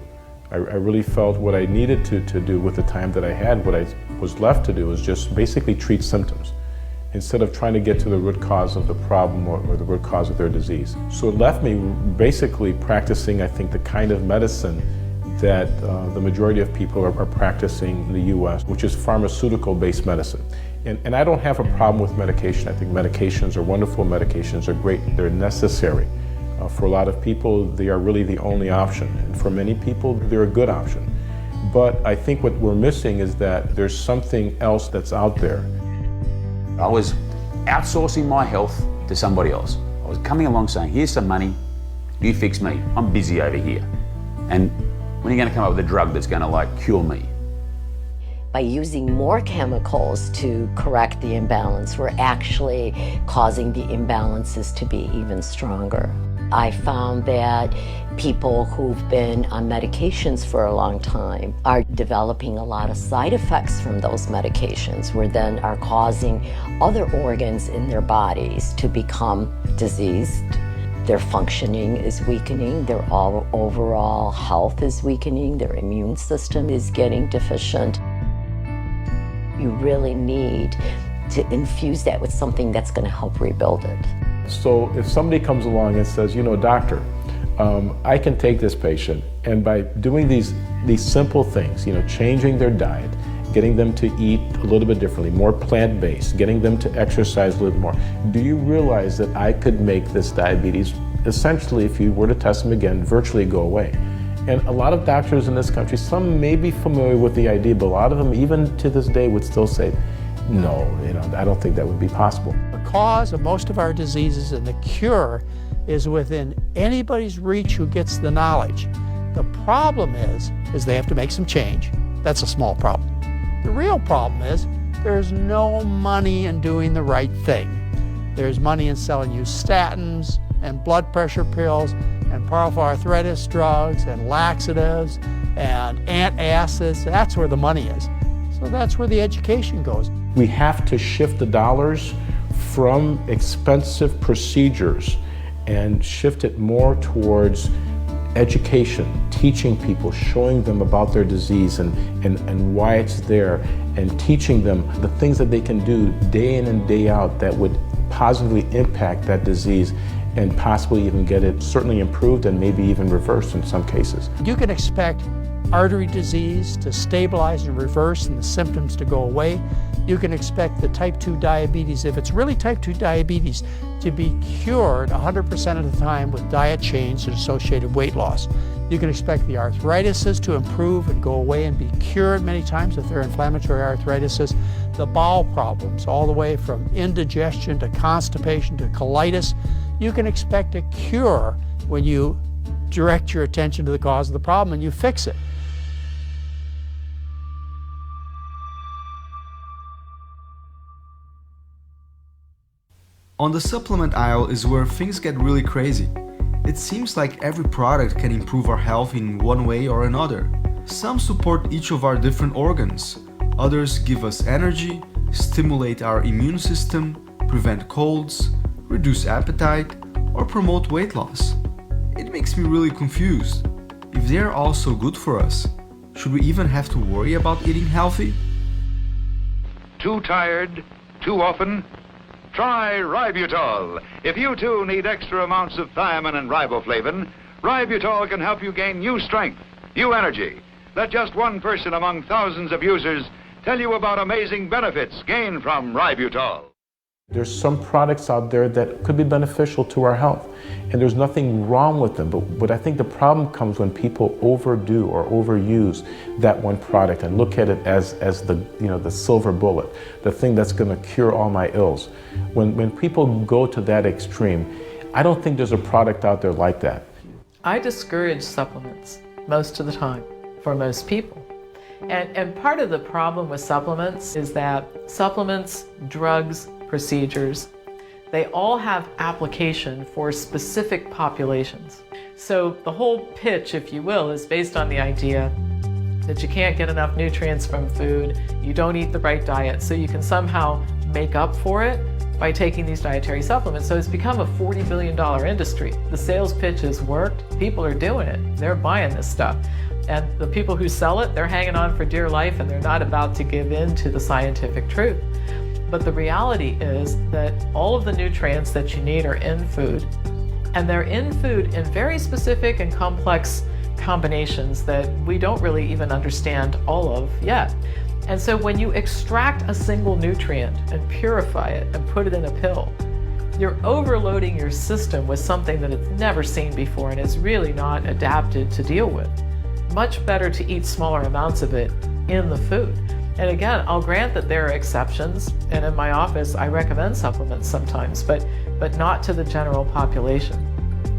I really felt what I needed to do with the time that I had, what I was left to do was just basically treat symptoms instead of trying to get to the root cause of the problem or the root cause of their disease. So it left me basically practicing, I think, the kind of medicine that the majority of people are practicing in the US, which is pharmaceutical-based medicine. And I don't have a problem with medication. I think medications are wonderful, medications are great, they're necessary. For a lot of people, they are really the only option. And for many people, they're a good option. But I think what we're missing is that there's something else that's out there. I was outsourcing my health to somebody else. I was coming along saying, here's some money, you fix me, I'm busy over here. And when are you going to come up with a drug that's going to cure me? By using more chemicals to correct the imbalance, we're actually causing the imbalances to be even stronger. I found that people who've been on medications for a long time are developing a lot of side effects from those medications, where then are causing other organs in their bodies to become diseased. Their functioning is weakening, their overall health is weakening, their immune system is getting deficient. You really need to infuse that with something that's going to help rebuild it. So if somebody comes along and says, you know, doctor, I can take this patient, and by doing these simple things, you know, changing their diet, getting them to eat a little bit differently, more plant-based, getting them to exercise a little more, do you realize that I could make this diabetes, essentially, if you were to test them again, virtually go away? And a lot of doctors in this country, some may be familiar with the idea, but a lot of them, even to this day, would still say, no, you know, I don't think that would be possible. The cause of most of our diseases and the cure is within anybody's reach who gets the knowledge. The problem is they have to make some change. That's a small problem. The real problem is there's no money in doing the right thing. There's money in selling you statins and blood pressure pills and powerful arthritis drugs and laxatives and antacids. That's where the money is. So that's where the education goes. We have to shift the dollars from expensive procedures and shift it more towards education, teaching people, showing them about their disease and why it's there, and teaching them the things that they can do day in and day out that would positively impact that disease and possibly even get it certainly improved and maybe even reversed in some cases. You can expect artery disease to stabilize and reverse and the symptoms to go away. You can expect the type 2 diabetes, if it's really type 2 diabetes, to be cured 100% of the time with diet change and associated weight loss. You can expect the arthritises to improve and go away and be cured many times if they're inflammatory arthritises. The bowel problems, all the way from indigestion to constipation to colitis, you can expect a cure when you direct your attention to the cause of the problem and you fix it. On the supplement aisle is where things get really crazy. It seems like every product can improve our health in one way or another. Some support each of our different organs. Others give us energy, stimulate our immune system, prevent colds, reduce appetite, or promote weight loss. It makes me really confused. If they are all so good for us, should we even have to worry about eating healthy? Too tired? Too often? Try Ributol. If you too need extra amounts of thiamine and riboflavin, Ributol can help you gain new strength, new energy. Let just one person among thousands of users tell you about amazing benefits gained from Ributol. There's some products out there that could be beneficial to our health, and there's nothing wrong with them, but I think the problem comes when people overdo or overuse that one product and look at it as the, you know, the silver bullet, the thing that's going to cure all my ills. When people go to that extreme, I don't think there's a product out there like that. I discourage supplements most of the time for most people. And part of the problem with supplements is that supplements, drugs, procedures, they all have application for specific populations. So the whole pitch, if you will, is based on the idea that you can't get enough nutrients from food, you don't eat the right diet, so you can somehow make up for it by taking these dietary supplements. So it's become a $40 billion industry. The sales pitch has worked, people are doing it, they're buying this stuff. And the people who sell it, they're hanging on for dear life and they're not about to give in to the scientific truth. But the reality is that all of the nutrients that you need are in food, and they're in food in very specific and complex combinations that we don't really even understand all of yet. And so when you extract a single nutrient and purify it and put it in a pill, you're overloading your system with something that it's never seen before and is really not adapted to deal with. Much better to eat smaller amounts of it in the food. And again, I'll grant that there are exceptions, and in my office I recommend supplements sometimes, but not to the general population.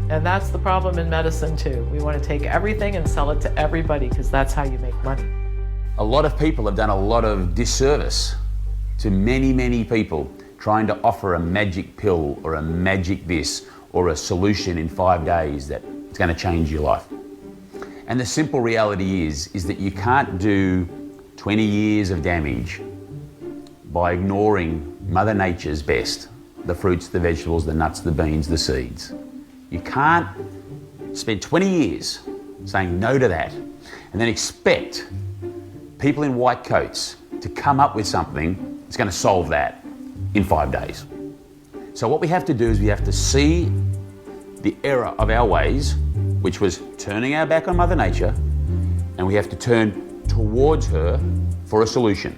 And that's the problem in medicine too. We want to take everything and sell it to everybody because that's how you make money. A lot of people have done a lot of disservice to many, many people trying to offer a magic pill or a magic this or a solution in 5 days that's going to change your life. And the simple reality is that you can't do 20 years of damage by ignoring Mother Nature's best, the fruits, the vegetables, the nuts, the beans, the seeds. You can't spend 20 years saying no to that and then expect people in white coats to come up with something that's going to solve that in 5 days. So what we have to do is we have to see the error of our ways, which was turning our back on Mother Nature, and we have to turn towards her for a solution.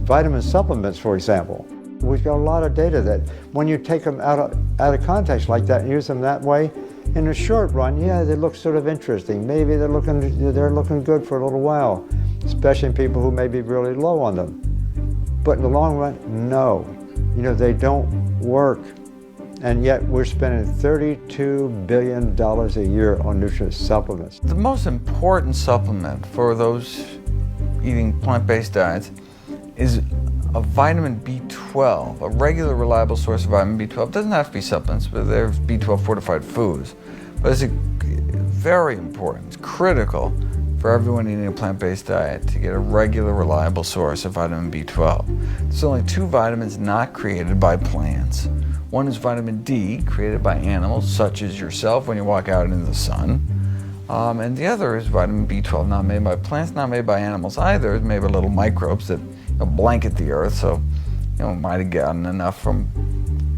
Vitamin supplements, for example. We've got a lot of data that when you take them out of context like that and use them that way, in the short run, yeah, they look sort of interesting. Maybe they're looking good for a little while, especially in people who may be really low on them. But in the long run, no. You know, they don't work. And yet we're spending $32 billion a year on nutrient supplements. The most important supplement for those eating plant-based diets is a vitamin B12, a regular reliable source of vitamin B12. It doesn't have to be supplements, but there's B12 fortified foods. But it's very important, it's critical for everyone eating a plant-based diet to get a regular reliable source of vitamin B12. There's only 2 vitamins not created by plants. One is vitamin D, created by animals, such as yourself when you walk out into the sun. And the other is vitamin B12, not made by plants, not made by animals either. It's made by little microbes that blanket the earth, so might have gotten enough from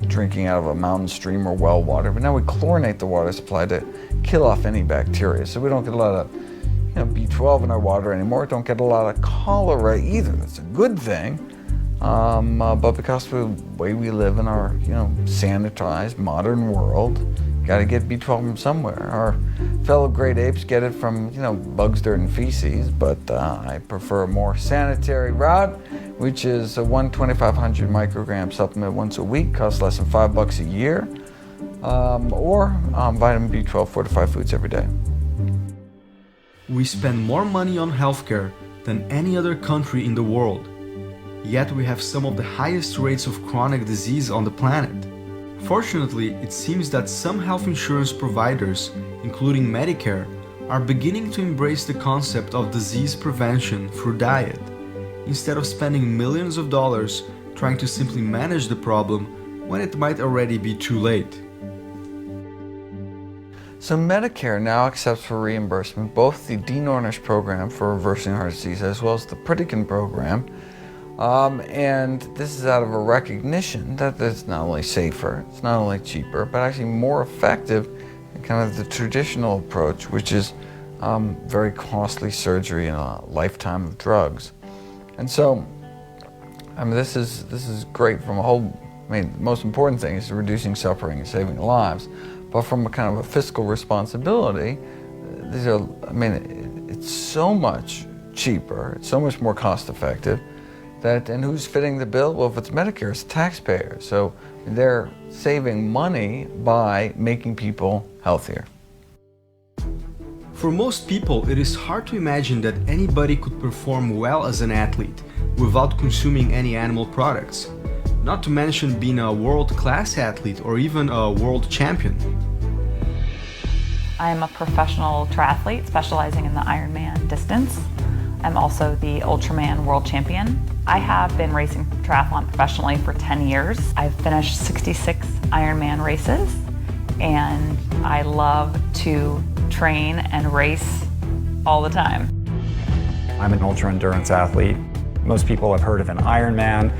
drinking out of a mountain stream or well water. But now we chlorinate the water supply to kill off any bacteria, so we don't get a lot of B12 in our water anymore. Don't get a lot of cholera either. That's a good thing. But because of the way we live in our, sanitized modern world, got to get B12 from somewhere. Our fellow great apes get it from, bugs, dirt, and feces, but I prefer a more sanitary route, which is a 2,500 microgram supplement once a week, costs less than $5 a year, or vitamin B12 fortified foods every day. We spend more money on healthcare than any other country in the world. Yet we have some of the highest rates of chronic disease on the planet. Fortunately, it seems that some health insurance providers, including Medicare, are beginning to embrace the concept of disease prevention through diet, instead of spending millions of dollars trying to simply manage the problem when it might already be too late. So Medicare now accepts for reimbursement both the DNORNISH program for reversing heart disease as well as the Pritikin program. And this is out of a recognition that it's not only safer, it's not only cheaper, but actually more effective than kind of the traditional approach, which is very costly surgery and a lifetime of drugs. And so, this is great from a whole, the most important thing is reducing suffering and saving lives. But from a kind of a fiscal responsibility, these are, it's so much cheaper, it's so much more cost effective. And who's fitting the bill? Well, if it's Medicare, it's taxpayers. So they're saving money by making people healthier. For most people, it is hard to imagine that anybody could perform well as an athlete without consuming any animal products, not to mention being a world-class athlete or even a world champion. I am a professional triathlete specializing in the Ironman distance. I'm also the Ultraman World Champion. I have been racing triathlon professionally for 10 years. I've finished 66 Ironman races, and I love to train and race all the time. I'm an ultra-endurance athlete. Most people have heard of an Ironman.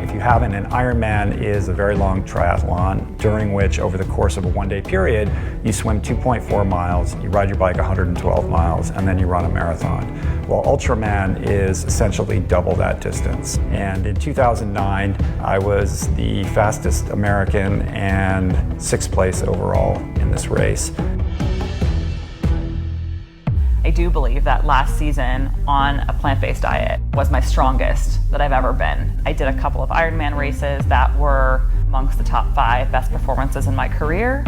If you haven't, an Ironman is a very long triathlon during which, over the course of a one-day period, you swim 2.4 miles, you ride your bike 112 miles, and then you run a marathon. Well, Ultraman is essentially double that distance. And in 2009, I was the fastest American and 6th place overall in this race. I do believe that last season on a plant-based diet was my strongest that I've ever been. I did a couple of Ironman races that were amongst the top 5 best performances in my career,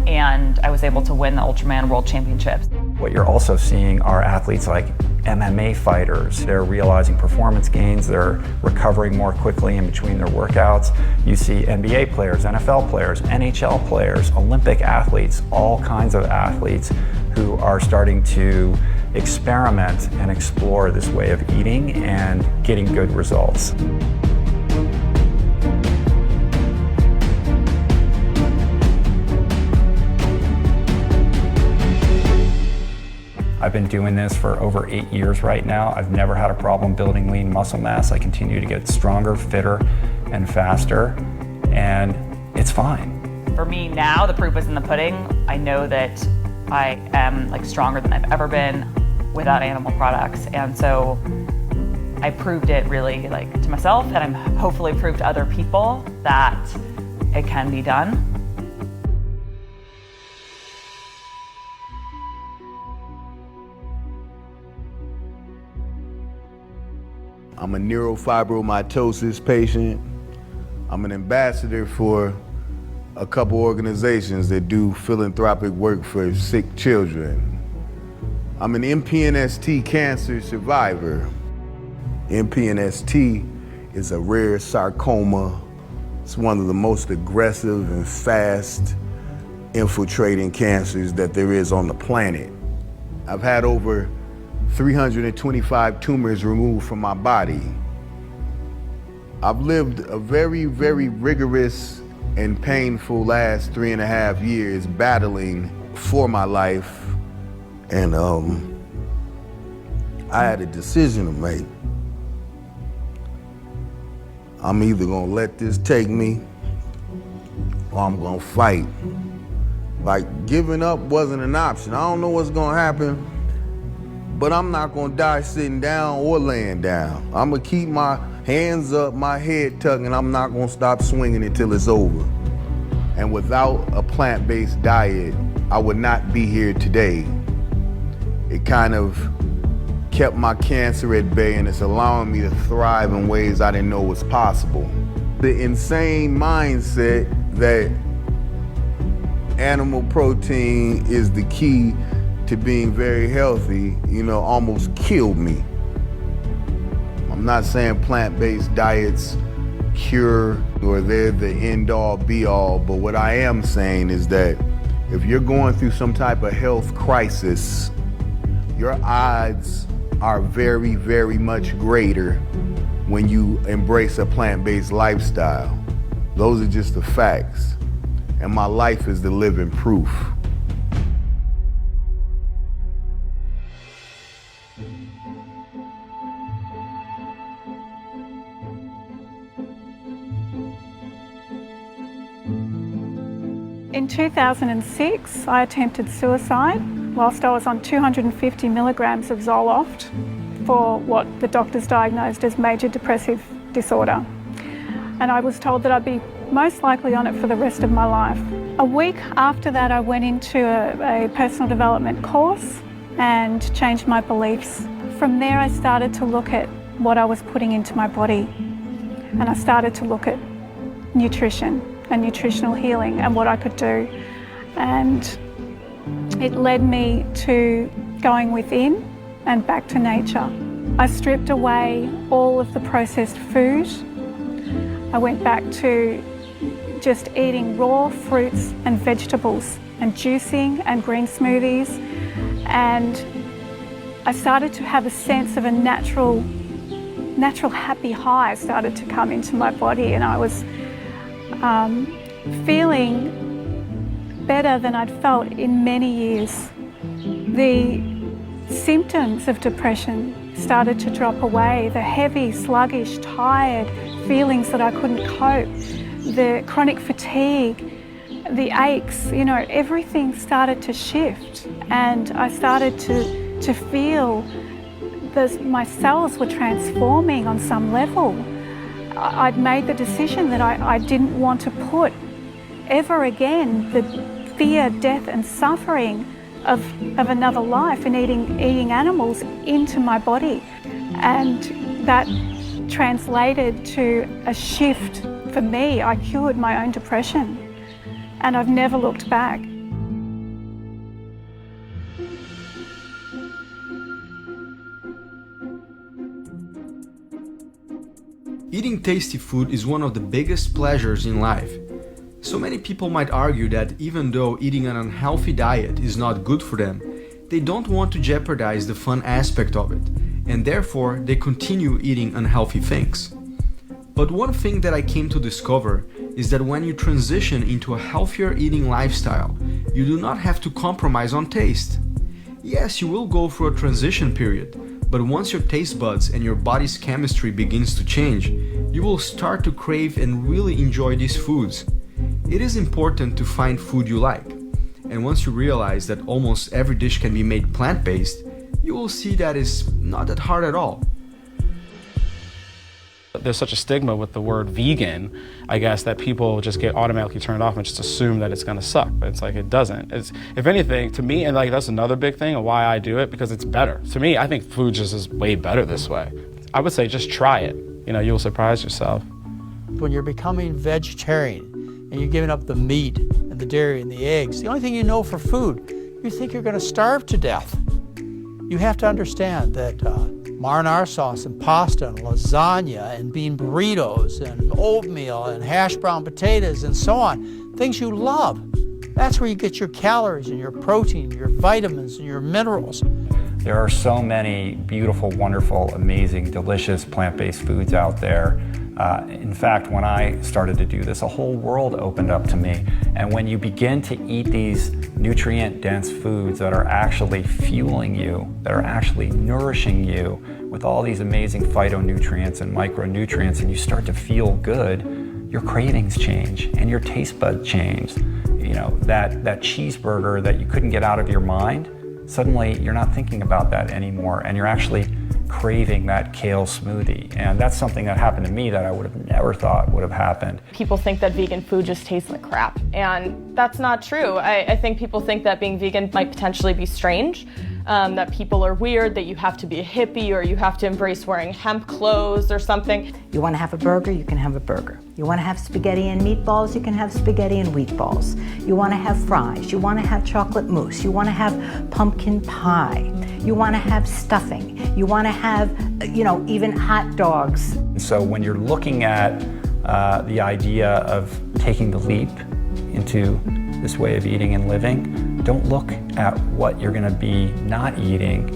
and I was able to win the Ultraman World Championships. What you're also seeing are athletes like MMA fighters. They're realizing performance gains, they're recovering more quickly in between their workouts. You see NBA players, NFL players, NHL players, Olympic athletes, all kinds of athletes who are starting to experiment and explore this way of eating and getting good results. I've been doing this for over 8 years right now. I've never had a problem building lean muscle mass. I continue to get stronger, fitter, and faster, and it's fine. For me now, the proof is in the pudding. I know that I am stronger than I've ever been without animal products, and so I proved it really to myself, and I'm hopefully proved to other people that it can be done. I'm a neurofibromatosis patient. I'm an ambassador for a couple organizations that do philanthropic work for sick children. I'm an MPNST cancer survivor. MPNST is a rare sarcoma. It's one of the most aggressive and fast infiltrating cancers that there is on the planet. I've had over 325 tumors removed from my body. I've lived a very, very rigorous and painful last 3.5 years battling for my life. And I had a decision to make. I'm either gonna let this take me or I'm gonna fight. Giving up wasn't an option. I don't know what's gonna happen, but I'm not gonna die sitting down or laying down. I'm gonna keep my hands up, my head tucked, and I'm not gonna stop swinging until it's over. And without a plant-based diet, I would not be here today. It kind of kept my cancer at bay, and it's allowing me to thrive in ways I didn't know was possible. The insane mindset that animal protein is the key to being very healthy, almost killed me. I'm not saying plant-based diets cure or they're the end-all be-all, but what I am saying is that if you're going through some type of health crisis, your odds are very, very much greater when you embrace a plant-based lifestyle. Those are just the facts, and my life is the living proof. In 2006, I attempted suicide whilst I was on 250 milligrams of Zoloft for what the doctors diagnosed as major depressive disorder. And I was told that I'd be most likely on it for the rest of my life. A week after that, I went into a personal development course and changed my beliefs. From there, I started to look at what I was putting into my body, and I started to look at nutrition and nutritional healing and what I could do. And it led me to going within and back to nature. I stripped away all of the processed food. I went back to just eating raw fruits and vegetables and juicing and green smoothies. And I started to have a sense of a natural happy high started to come into my body, and I was feeling better than I'd felt in many years. The symptoms of depression started to drop away. The heavy, sluggish, tired feelings that I couldn't cope, the chronic fatigue, the aches, everything started to shift. And I started to feel my cells were transforming on some level. I'd made the decision that I didn't want to put ever again the fear, death and suffering of another life and eating animals into my body. And that translated to a shift for me. I cured my own depression, and I've never looked back. . Eating tasty food is one of the biggest pleasures in life. So many people might argue that even though eating an unhealthy diet is not good for them, they don't want to jeopardize the fun aspect of it, and therefore they continue eating unhealthy things. But one thing that I came to discover is that when you transition into a healthier eating lifestyle, you do not have to compromise on taste. Yes, you will go through a transition period, but once your taste buds and your body's chemistry begins to change, you will start to crave and really enjoy these foods. It is important to find food you like, and once you realize that almost every dish can be made plant-based, you will see that it's not that hard at all. There's such a stigma with the word vegan, I guess, that people just get automatically turned off and just assume that it's going to suck. But it's like, it doesn't. It's, if anything, to me, and like that's another big thing of why I do it, because it's better. To me, I think food just is way better this way. I would say just try it. You know, you'll surprise yourself. When you're becoming vegetarian and you're giving up the meat and the dairy and the eggs, the only thing you know for food, you think you're going to starve to death. You have to understand that marinara sauce and pasta and lasagna and bean burritos and oatmeal and hash brown potatoes and so on, things you love. That's where you get your calories and your protein, your vitamins and your minerals. There are so many beautiful, wonderful, amazing, delicious plant-based foods out there. In fact, when I started to do this, a whole world opened up to me. And when you begin to eat these nutrient-dense foods that are actually fueling you, that are actually nourishing you with all these amazing phytonutrients and micronutrients, and you start to feel good, your cravings change and your taste buds change. You know, that cheeseburger that you couldn't get out of your mind, suddenly you're not thinking about that anymore, and you're actually craving that kale smoothie. And that's something that happened to me that I would have never thought would have happened. People think that vegan food just tastes like crap, and that's not true. I think people think that being vegan might potentially be strange, that people are weird, that you have to be a hippie or you have to embrace wearing hemp clothes or something. You want to have a burger, you can have a burger. You want to have spaghetti and meatballs, you can have spaghetti and wheatballs. You want to have fries, you want to have chocolate mousse, you want to have pumpkin pie, you want to have stuffing, you want to have, you know, even hot dogs. So when you're looking at the idea of taking the leap into this way of eating and living, don't look at what you're going to be not eating.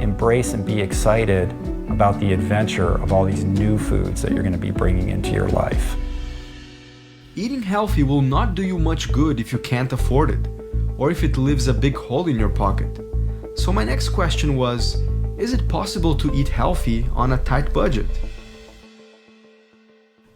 Embrace and be excited about the adventure of all these new foods that you're going to be bringing into your life. Eating healthy will not do you much good if you can't afford it, or if it leaves a big hole in your pocket. So my next question was, is it possible to eat healthy on a tight budget?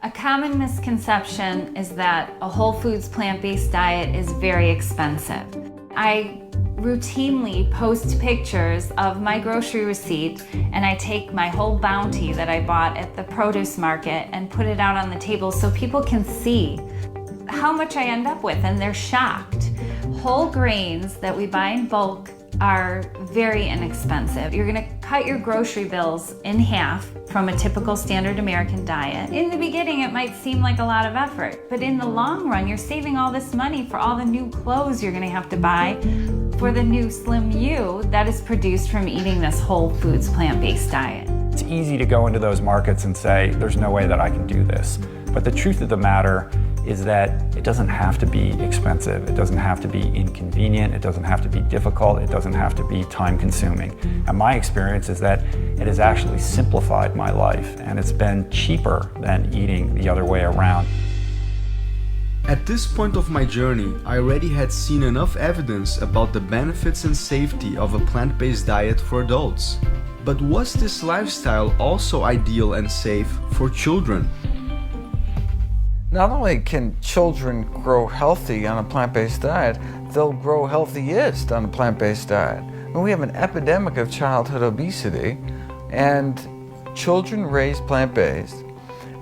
A common misconception is that a whole foods plant-based diet is very expensive. I routinely post pictures of my grocery receipt, and I take my whole bounty that I bought at the produce market and put it out on the table so people can see how much I end up with, and they're shocked. Whole grains that we buy in bulk are very inexpensive. You're gonna cut your grocery bills in half from a typical standard American diet. In the beginning, it might seem like a lot of effort, but in the long run, you're saving all this money for all the new clothes you're gonna have to buy for the new slim you that is produced from eating this whole foods plant-based diet. It's easy to go into those markets and say, there's no way that I can do this. But the truth of the matter is that it doesn't have to be expensive, it doesn't have to be inconvenient, it doesn't have to be difficult, it doesn't have to be time-consuming. And my experience is that it has actually simplified my life, and it's been cheaper than eating the other way around. At this point of my journey, I already had seen enough evidence about the benefits and safety of a plant-based diet for adults. But was this lifestyle also ideal and safe for children? Not only can children grow healthy on a plant-based diet, they'll grow healthiest on a plant-based diet. And we have an epidemic of childhood obesity, and children raised plant-based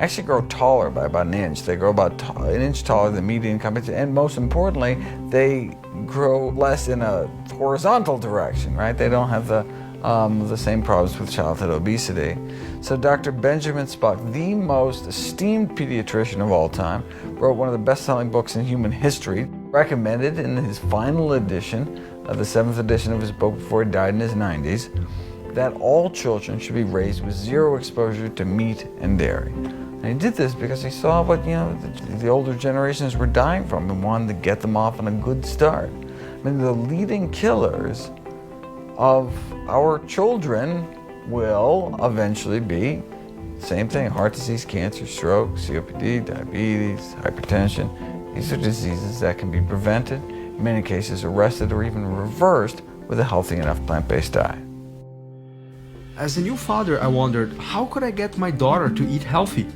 actually grow taller by about an inch. They grow about an inch taller than median companies, and most importantly, they grow less in a horizontal direction, right? They don't have the same problems with childhood obesity. So Dr. Benjamin Spock, the most esteemed pediatrician of all time, wrote one of the best-selling books in human history, recommended in his final edition, the 7th edition of his book before he died in his 90s, that all children should be raised with zero exposure to meat and dairy. And he did this because he saw what, the older generations were dying from and wanted to get them off on a good start. I mean, the leading killers of our children will eventually be same thing: heart disease, cancer, stroke, COPD, diabetes, hypertension. These are diseases that can be prevented, in many cases arrested or even reversed with a healthy enough plant-based diet. As a new father, I wondered, how could I get my daughter to eat healthy,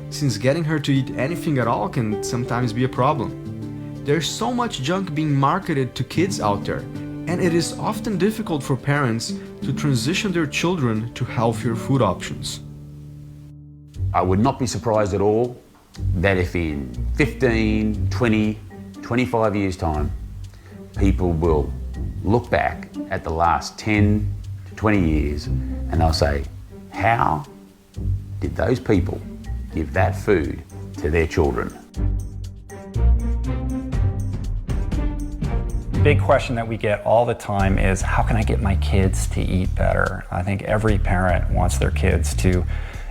since getting her to eat anything at all can sometimes be a problem. There's so much junk being marketed to kids out there, and it is often difficult for parents to transition their children to healthier food options. I would not be surprised at all that if in 15, 20, 25 years' time, people will look back at the last 10 to 20 years and they'll say, how did those people give that food to their children? The big question that we get all the time is, how can I get my kids to eat better? I think every parent wants their kids to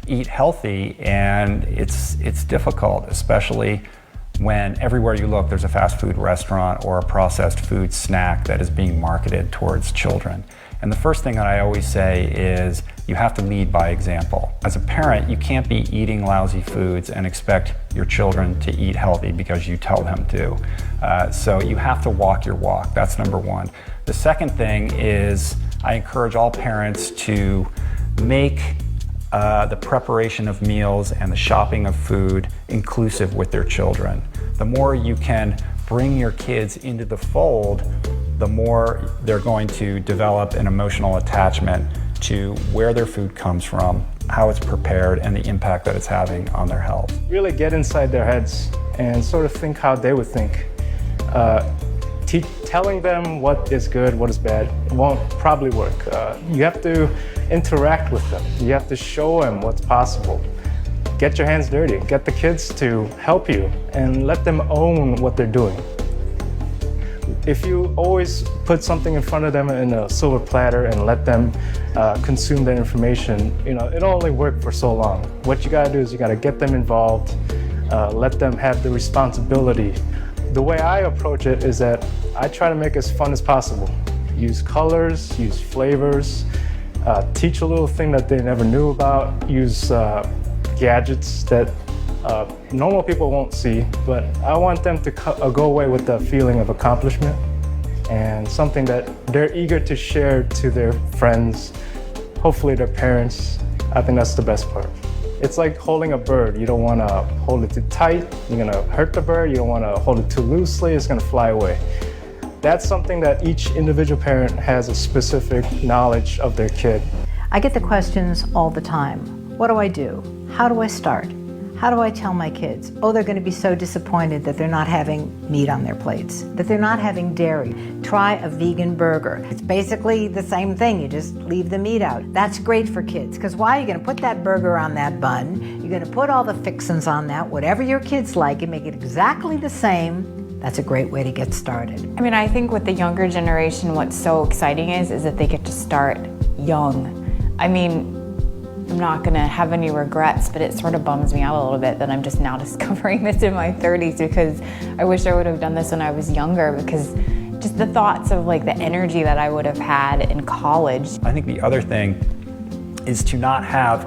eat healthy, and it's difficult, especially when everywhere you look there's a fast food restaurant or a processed food snack that is being marketed towards children. And the first thing that I always say is you have to lead by example. As a parent, you can't be eating lousy foods and expect your children to eat healthy because you tell them to. So you have to walk your walk. That's number one. The second thing is I encourage all parents to make the preparation of meals and the shopping of food inclusive with their children. The more you can bring your kids into the fold, the more they're going to develop an emotional attachment to where their food comes from, how it's prepared, and the impact that it's having on their health. Really get inside their heads and sort of think how they would think. Telling them what is good, what is bad, won't probably work. You have to interact with them. You have to show them what's possible. Get your hands dirty. Get the kids to help you and let them own what they're doing. If you always put something in front of them in a silver platter and let them consume that information, it'll only work for so long. What you gotta do is you gotta get them involved, let them have the responsibility. The way I approach it is that I try to make it as fun as possible. Use colors, use flavors, teach a little thing that they never knew about, use gadgets that normal people won't see, but I want them to go away with the feeling of accomplishment and something that they're eager to share to their friends, hopefully their parents. I think that's the best part. It's like holding a bird. You don't want to hold it too tight. You're going to hurt the bird. You don't want to hold it too loosely. It's going to fly away. That's something that each individual parent has a specific knowledge of their kid. I get the questions all the time. What do I do? How do I start? How do I tell my kids? Oh, they're going to be so disappointed that they're not having meat on their plates, that they're not having dairy. Try a vegan burger. It's basically the same thing. You just leave the meat out. That's great for kids, because why? You're going to put that burger on that bun. You're going to put all the fixins on that, whatever your kids like, and make it exactly the same. That's a great way to get started. I mean, I think with the younger generation, what's so exciting is that they get to start young. I mean, I'm not gonna have any regrets, but it sort of bums me out a little bit that I'm just now discovering this in my 30s, because I wish I would have done this when I was younger, because just the thoughts of like the energy that I would have had in college. I think the other thing is to not have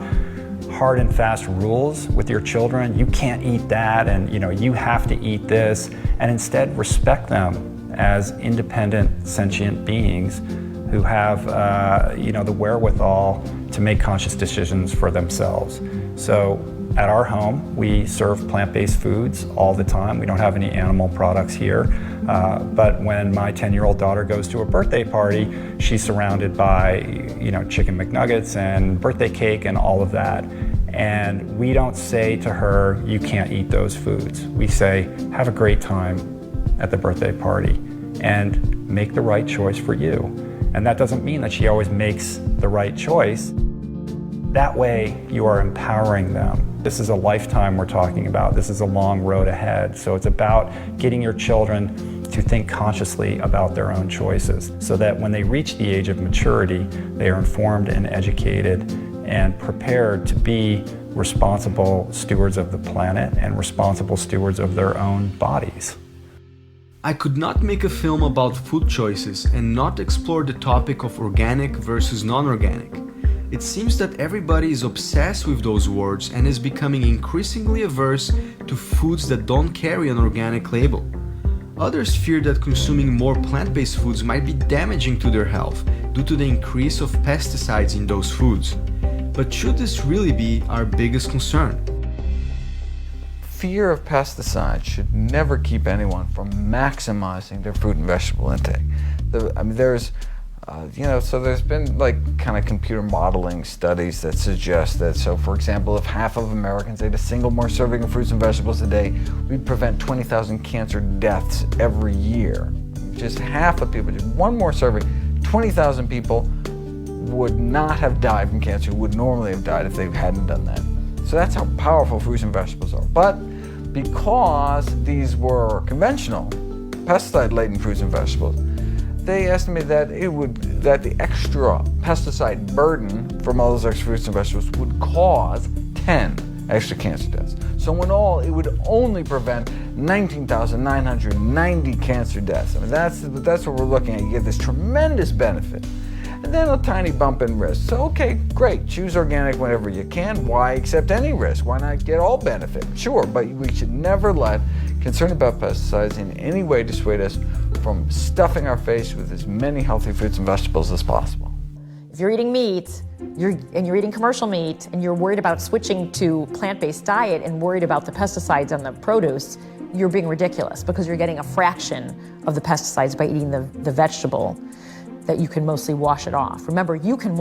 hard and fast rules with your children. You can't eat that, and you have to eat this, and instead respect them as independent, sentient beings who have the wherewithal to make conscious decisions for themselves. So at our home, we serve plant-based foods all the time. We don't have any animal products here, but when my 10-year-old daughter goes to a birthday party, she's surrounded by chicken McNuggets and birthday cake and all of that. And we don't say to her, you can't eat those foods. We say, have a great time at the birthday party and make the right choice for you. And that doesn't mean that she always makes the right choice. That way, you are empowering them. This is a lifetime we're talking about. This is a long road ahead. So it's about getting your children to think consciously about their own choices, so that when they reach the age of maturity, they are informed and educated and prepared to be responsible stewards of the planet and responsible stewards of their own bodies. I could not make a film about food choices and not explore the topic of organic versus non-organic. It seems that everybody is obsessed with those words and is becoming increasingly averse to foods that don't carry an organic label. Others fear that consuming more plant-based foods might be damaging to their health due to the increase of pesticides in those foods. But should this really be our biggest concern? Fear of pesticides should never keep anyone from maximizing their fruit and vegetable intake. There's been like kind of computer modeling studies that suggest that, so for example, if half of Americans ate a single more serving of fruits and vegetables a day, we'd prevent 20,000 cancer deaths every year. Just half of people, just one more serving, 20,000 people would not have died from cancer, who would normally have died if they hadn't done that. So that's how powerful fruits and vegetables are. But because these were conventional, pesticide-laden fruits and vegetables, they estimate that the extra pesticide burden from all those extra fruits and vegetables would cause 10 extra cancer deaths. So in all, it would only prevent 19,990 cancer deaths. I mean, that's what we're looking at. You get this tremendous benefit. And then a tiny bump in risk. So, okay, great, choose organic whenever you can. Why accept any risk? Why not get all benefit? Sure, but we should never let concern about pesticides in any way dissuade us from stuffing our face with as many healthy fruits and vegetables as possible. If you're eating meat, you're eating commercial meat, and you're worried about switching to plant-based diet and worried about the pesticides on the produce, you're being ridiculous because you're getting a fraction of the pesticides by eating the vegetable that you can mostly wash it off. Remember, you can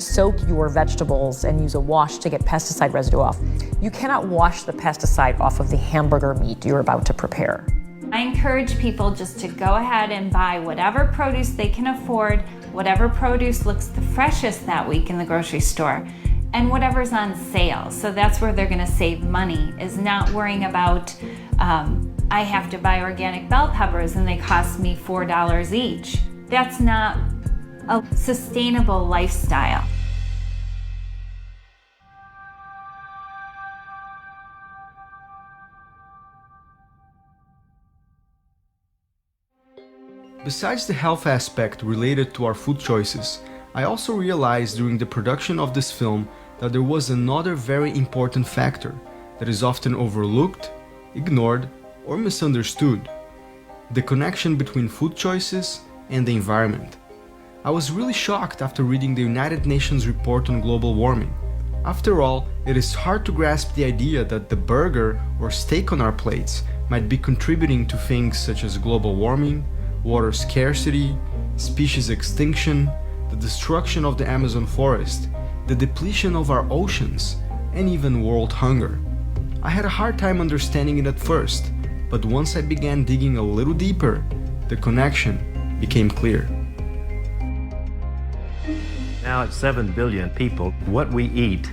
soak your vegetables and use a wash to get pesticide residue off. You cannot wash the pesticide off of the hamburger meat you're about to prepare. I encourage people just to go ahead and buy whatever produce they can afford, whatever produce looks the freshest that week in the grocery store, and whatever's on sale. So that's where they're gonna save money, is not worrying about, I have to buy organic bell peppers and they cost me $4 each. That's not a sustainable lifestyle. Besides the health aspect related to our food choices, I also realized during the production of this film that there was another very important factor that is often overlooked, ignored, or misunderstood: the connection between food choices and the environment. I was really shocked after reading the United Nations report on global warming. After all, it is hard to grasp the idea that the burger or steak on our plates might be contributing to things such as global warming, water scarcity, species extinction, the destruction of the Amazon forest, the depletion of our oceans, and even world hunger. I had a hard time understanding it at first, but once I began digging a little deeper, the connection became clear. Now at 7 billion people, what we eat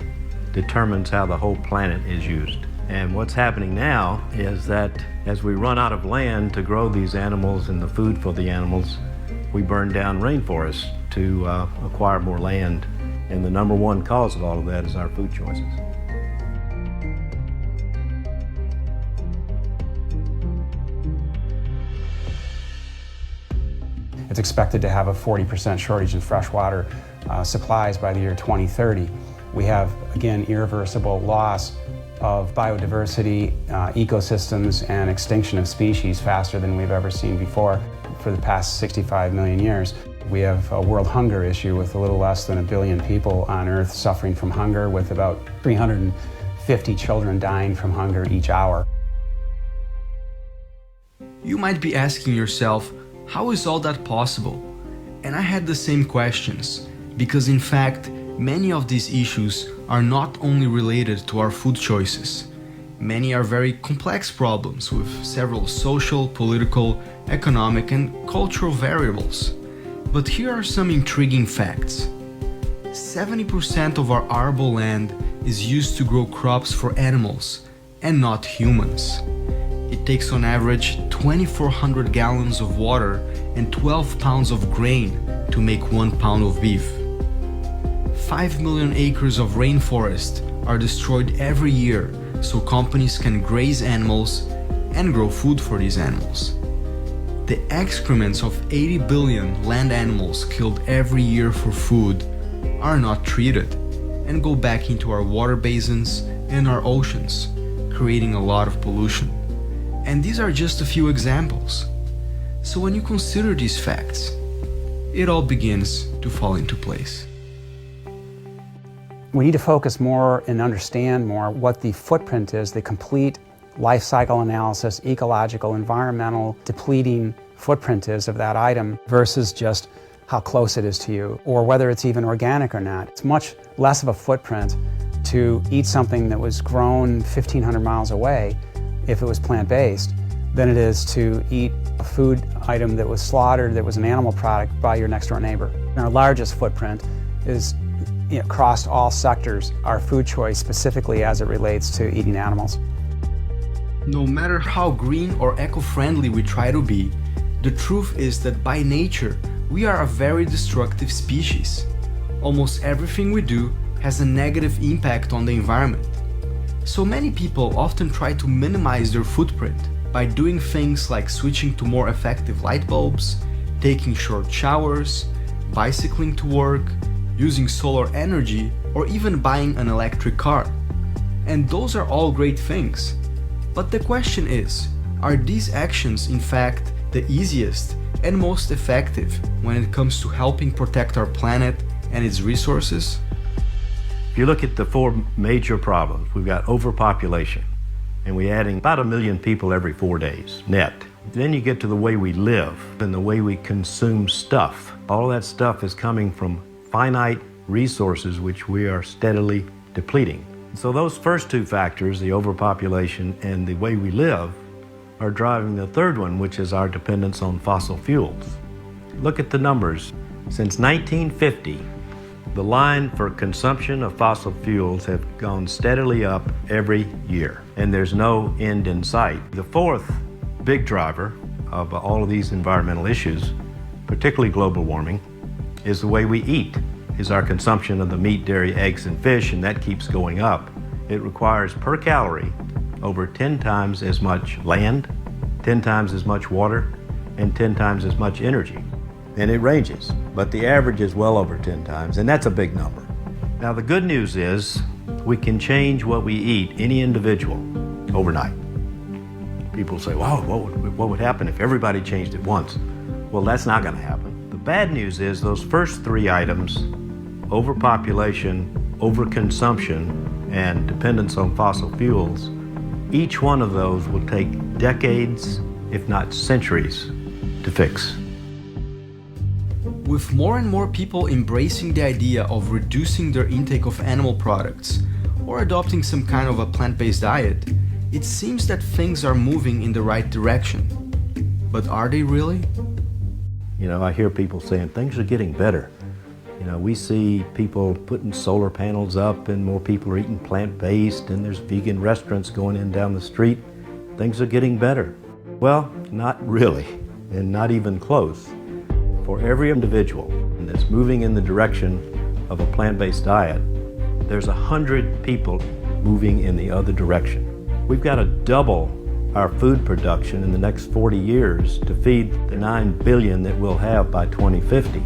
determines how the whole planet is used. And what's happening now is that as we run out of land to grow these animals and the food for the animals, we burn down rainforests to acquire more land. And the number one cause of all of that is our food choices. It's expected to have a 40% shortage in freshwater supplies by the year 2030. We have, again, irreversible loss of biodiversity, ecosystems, and extinction of species faster than we've ever seen before for the past 65 million years. We have a world hunger issue with a little less than 1 billion people on Earth suffering from hunger, with about 350 children dying from hunger each hour. You might be asking yourself, how is all that possible? And I had the same questions, because in fact, many of these issues are not only related to our food choices. Many are very complex problems with several social, political, economic, and cultural variables. But here are some intriguing facts. 70% of our arable land is used to grow crops for animals and not humans. It takes on average 2,400 gallons of water and 12 pounds of grain to make 1 pound of beef. 5 million acres of rainforest are destroyed every year so companies can graze animals and grow food for these animals. The excrements of 80 billion land animals killed every year for food are not treated and go back into our water basins and our oceans, creating a lot of pollution. And these are just a few examples. So when you consider these facts, it all begins to fall into place. We need to focus more and understand more what the footprint is, the complete life cycle analysis, ecological, environmental, depleting footprint is of that item versus just how close it is to you or whether it's even organic or not. It's much less of a footprint to eat something that was grown 1,500 miles away if it was plant-based than it is to eat a food item that was slaughtered that was an animal product by your next-door neighbor. And our largest footprint is across all sectors, our food choice specifically as it relates to eating animals. No matter how green or eco-friendly we try to be, the truth is that by nature, we are a very destructive species. Almost everything we do has a negative impact on the environment. So many people often try to minimize their footprint by doing things like switching to more effective light bulbs, taking short showers, bicycling to work, using solar energy, or even buying an electric car. And those are all great things. But the question is, are these actions in fact the easiest and most effective when it comes to helping protect our planet and its resources? If you look at the four major problems, we've got overpopulation, and we're adding about 1 million people every 4 days, net. Then you get to the way we live and the way we consume stuff. All that stuff is coming from finite resources which we are steadily depleting. So those first two factors, the overpopulation and the way we live, are driving the third one, which is our dependence on fossil fuels. Look at the numbers. Since 1950, the line for consumption of fossil fuels have gone steadily up every year, and there's no end in sight. The fourth big driver of all of these environmental issues, particularly global warming, is the way we eat, is our consumption of the meat, dairy, eggs, and fish, and that keeps going up. It requires per calorie over 10 times as much land, 10 times as much water, and 10 times as much energy. And it ranges, but the average is well over 10 times, and that's a big number. Now the good news is we can change what we eat, any individual, overnight. People say, wow, what would happen if everybody changed at once? Well, that's not gonna happen. The bad news is those first three items, overpopulation, overconsumption, and dependence on fossil fuels, each one of those will take decades, if not centuries, to fix. With more and more people embracing the idea of reducing their intake of animal products or adopting some kind of a plant-based diet, it seems that things are moving in the right direction. But are they really? You know, I hear people saying things are getting better. You know, we see people putting solar panels up and more people are eating plant-based and there's vegan restaurants going in down the street. Things are getting better. Well, not really, and not even close. For every individual that's moving in the direction of a plant-based diet, there's 100 people moving in the other direction. We've got to double our food production in the next 40 years to feed the 9 billion that we'll have by 2050.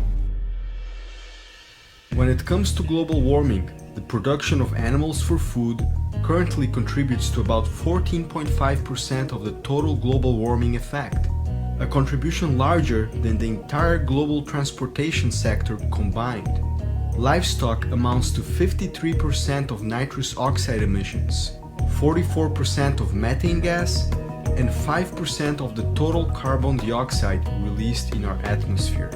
When it comes to global warming, the production of animals for food currently contributes to about 14.5% of the total global warming effect, a contribution larger than the entire global transportation sector combined. Livestock amounts to 53% of nitrous oxide emissions, 44% of methane gas, and 5% of the total carbon dioxide released in our atmosphere.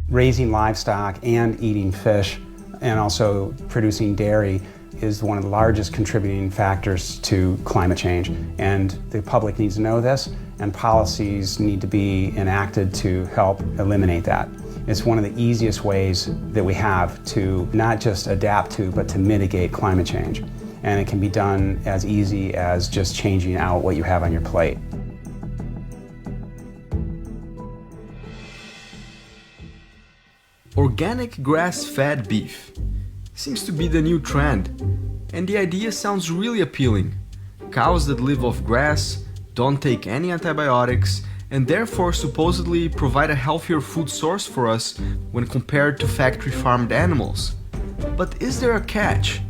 Raising livestock and eating fish and also producing dairy is one of the largest contributing factors to climate change. And the public needs to know this, and policies need to be enacted to help eliminate that. It's one of the easiest ways that we have to not just adapt to, but to mitigate climate change. And it can be done as easy as just changing out what you have on your plate. Organic grass-fed beef seems to be the new trend, and the idea sounds really appealing. Cows that live off grass, don't take any antibiotics, and therefore supposedly provide a healthier food source for us when compared to factory-farmed animals. But is there a catch?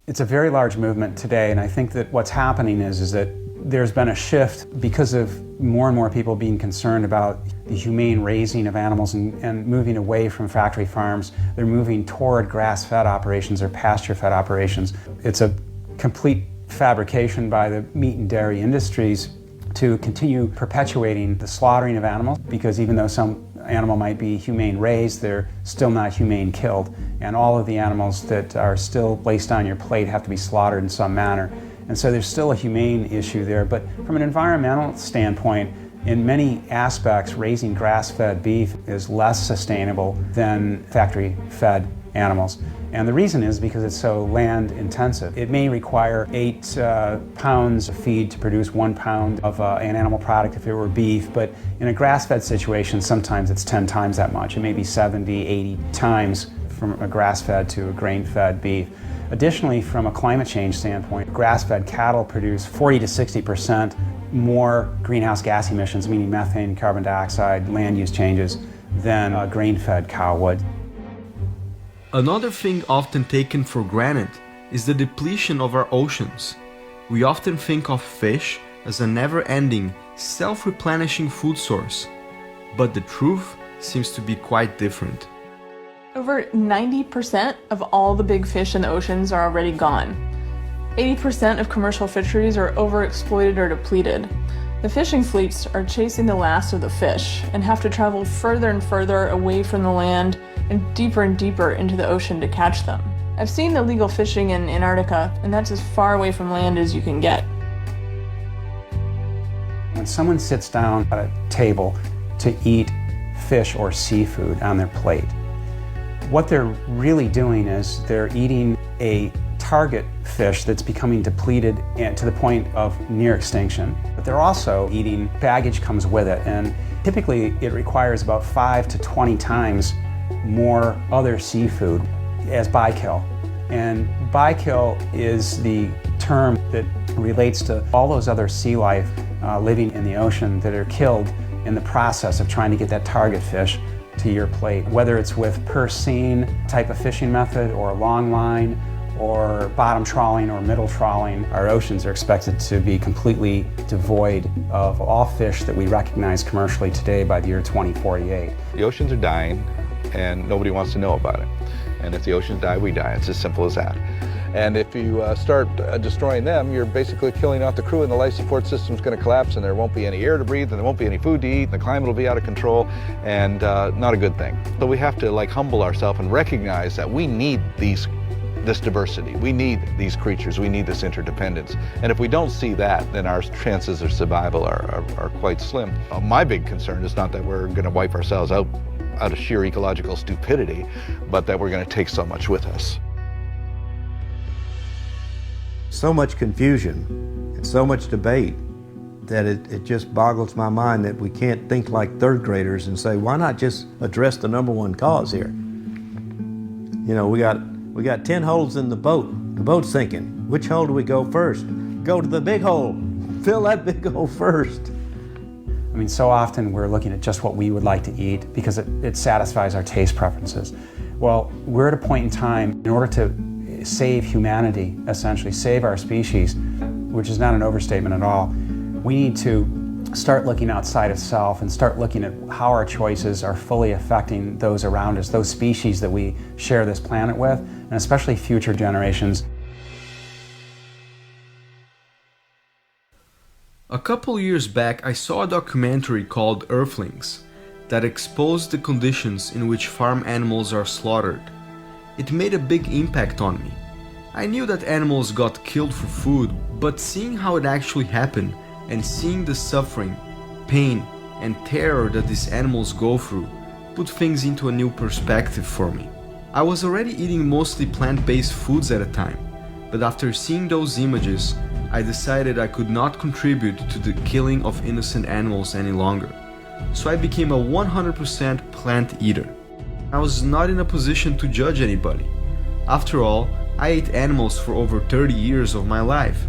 It's a very large movement today, and I think that what's happening is that there's been a shift because of more and more people being concerned about the humane raising of animals and moving away from factory farms. They're moving toward grass-fed operations or pasture-fed operations. It's a complete fabrication by the meat and dairy industries to continue perpetuating the slaughtering of animals, because even though some animal might be humane raised, they're still not humane killed. And all of the animals that are still placed on your plate have to be slaughtered in some manner. And so there's still a humane issue there. But from an environmental standpoint, in many aspects, raising grass-fed beef is less sustainable than factory-fed animals. And the reason is because it's so land intensive. It may require 8 pounds of feed to produce 1 pound of an animal product if it were beef, but in a grass-fed situation, sometimes it's 10 times that much. It may be 70, 80 times from a grass-fed to a grain-fed beef. Additionally, from a climate change standpoint, grass-fed cattle produce 40 to 60% more greenhouse gas emissions, meaning methane, carbon dioxide, land use changes, than a grain-fed cow would. Another thing often taken for granted is the depletion of our oceans. We often think of fish as a never-ending, self-replenishing food source, but the truth seems to be quite different. Over 90% of all the big fish in the oceans are already gone. 80% of commercial fisheries are overexploited or depleted. The fishing fleets are chasing the last of the fish and have to travel further and further away from the land and deeper into the ocean to catch them. I've seen illegal fishing in Antarctica, and that's as far away from land as you can get. When someone sits down at a table to eat fish or seafood on their plate, what they're really doing is they're eating a target fish that's becoming depleted and to the point of near extinction. But they're also eating baggage comes with it, and typically it requires about 5 to 20 times more other seafood as bykill. And bykill is the term that relates to all those other sea life living in the ocean that are killed in the process of trying to get that target fish to your plate. Whether it's with purse seine type of fishing method or long line or bottom trawling or middle trawling, our oceans are expected to be completely devoid of all fish that we recognize commercially today by the year 2048. The oceans are dying and nobody wants to know about it. And if the oceans die, we die. It's as simple as that. And if you start destroying them, you're basically killing off the crew, and the life support system's going to collapse, and there won't be any air to breathe, and there won't be any food to eat, and the climate will be out of control, and not a good thing. So we have to humble ourselves and recognize that we need this diversity. We need these creatures. We need this interdependence. And if we don't see that, then our chances of survival are quite slim. My big concern is not that we're going to wipe ourselves out of sheer ecological stupidity, but that we're going to take so much with us. So much confusion and so much debate that it just boggles my mind that we can't think like third graders and say, why not just address the number one cause here? You know, we got 10 holes in the boat. The boat's sinking. Which hole do we go first? Go to the big hole. Fill that big hole first. I mean, so often we're looking at just what we would like to eat because it satisfies our taste preferences. Well, we're at a point in time, in order to save humanity, essentially, save our species, which is not an overstatement at all, we need to start looking outside of self and start looking at how our choices are fully affecting those around us, those species that we share this planet with, and especially future generations. A couple years back, I saw a documentary called Earthlings that exposed the conditions in which farm animals are slaughtered. It made a big impact on me. I knew that animals got killed for food, but seeing how it actually happened and seeing the suffering, pain, and terror that these animals go through put things into a new perspective for me. I was already eating mostly plant-based foods at a time, but after seeing those images, I decided I could not contribute to the killing of innocent animals any longer. So I became a 100% plant eater. I was not in a position to judge anybody. After all, I ate animals for over 30 years of my life.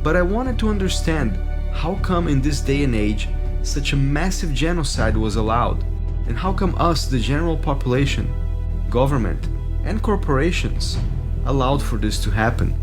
But I wanted to understand how come in this day and age such a massive genocide was allowed, and how come us, the general population, government, and corporations allowed for this to happen.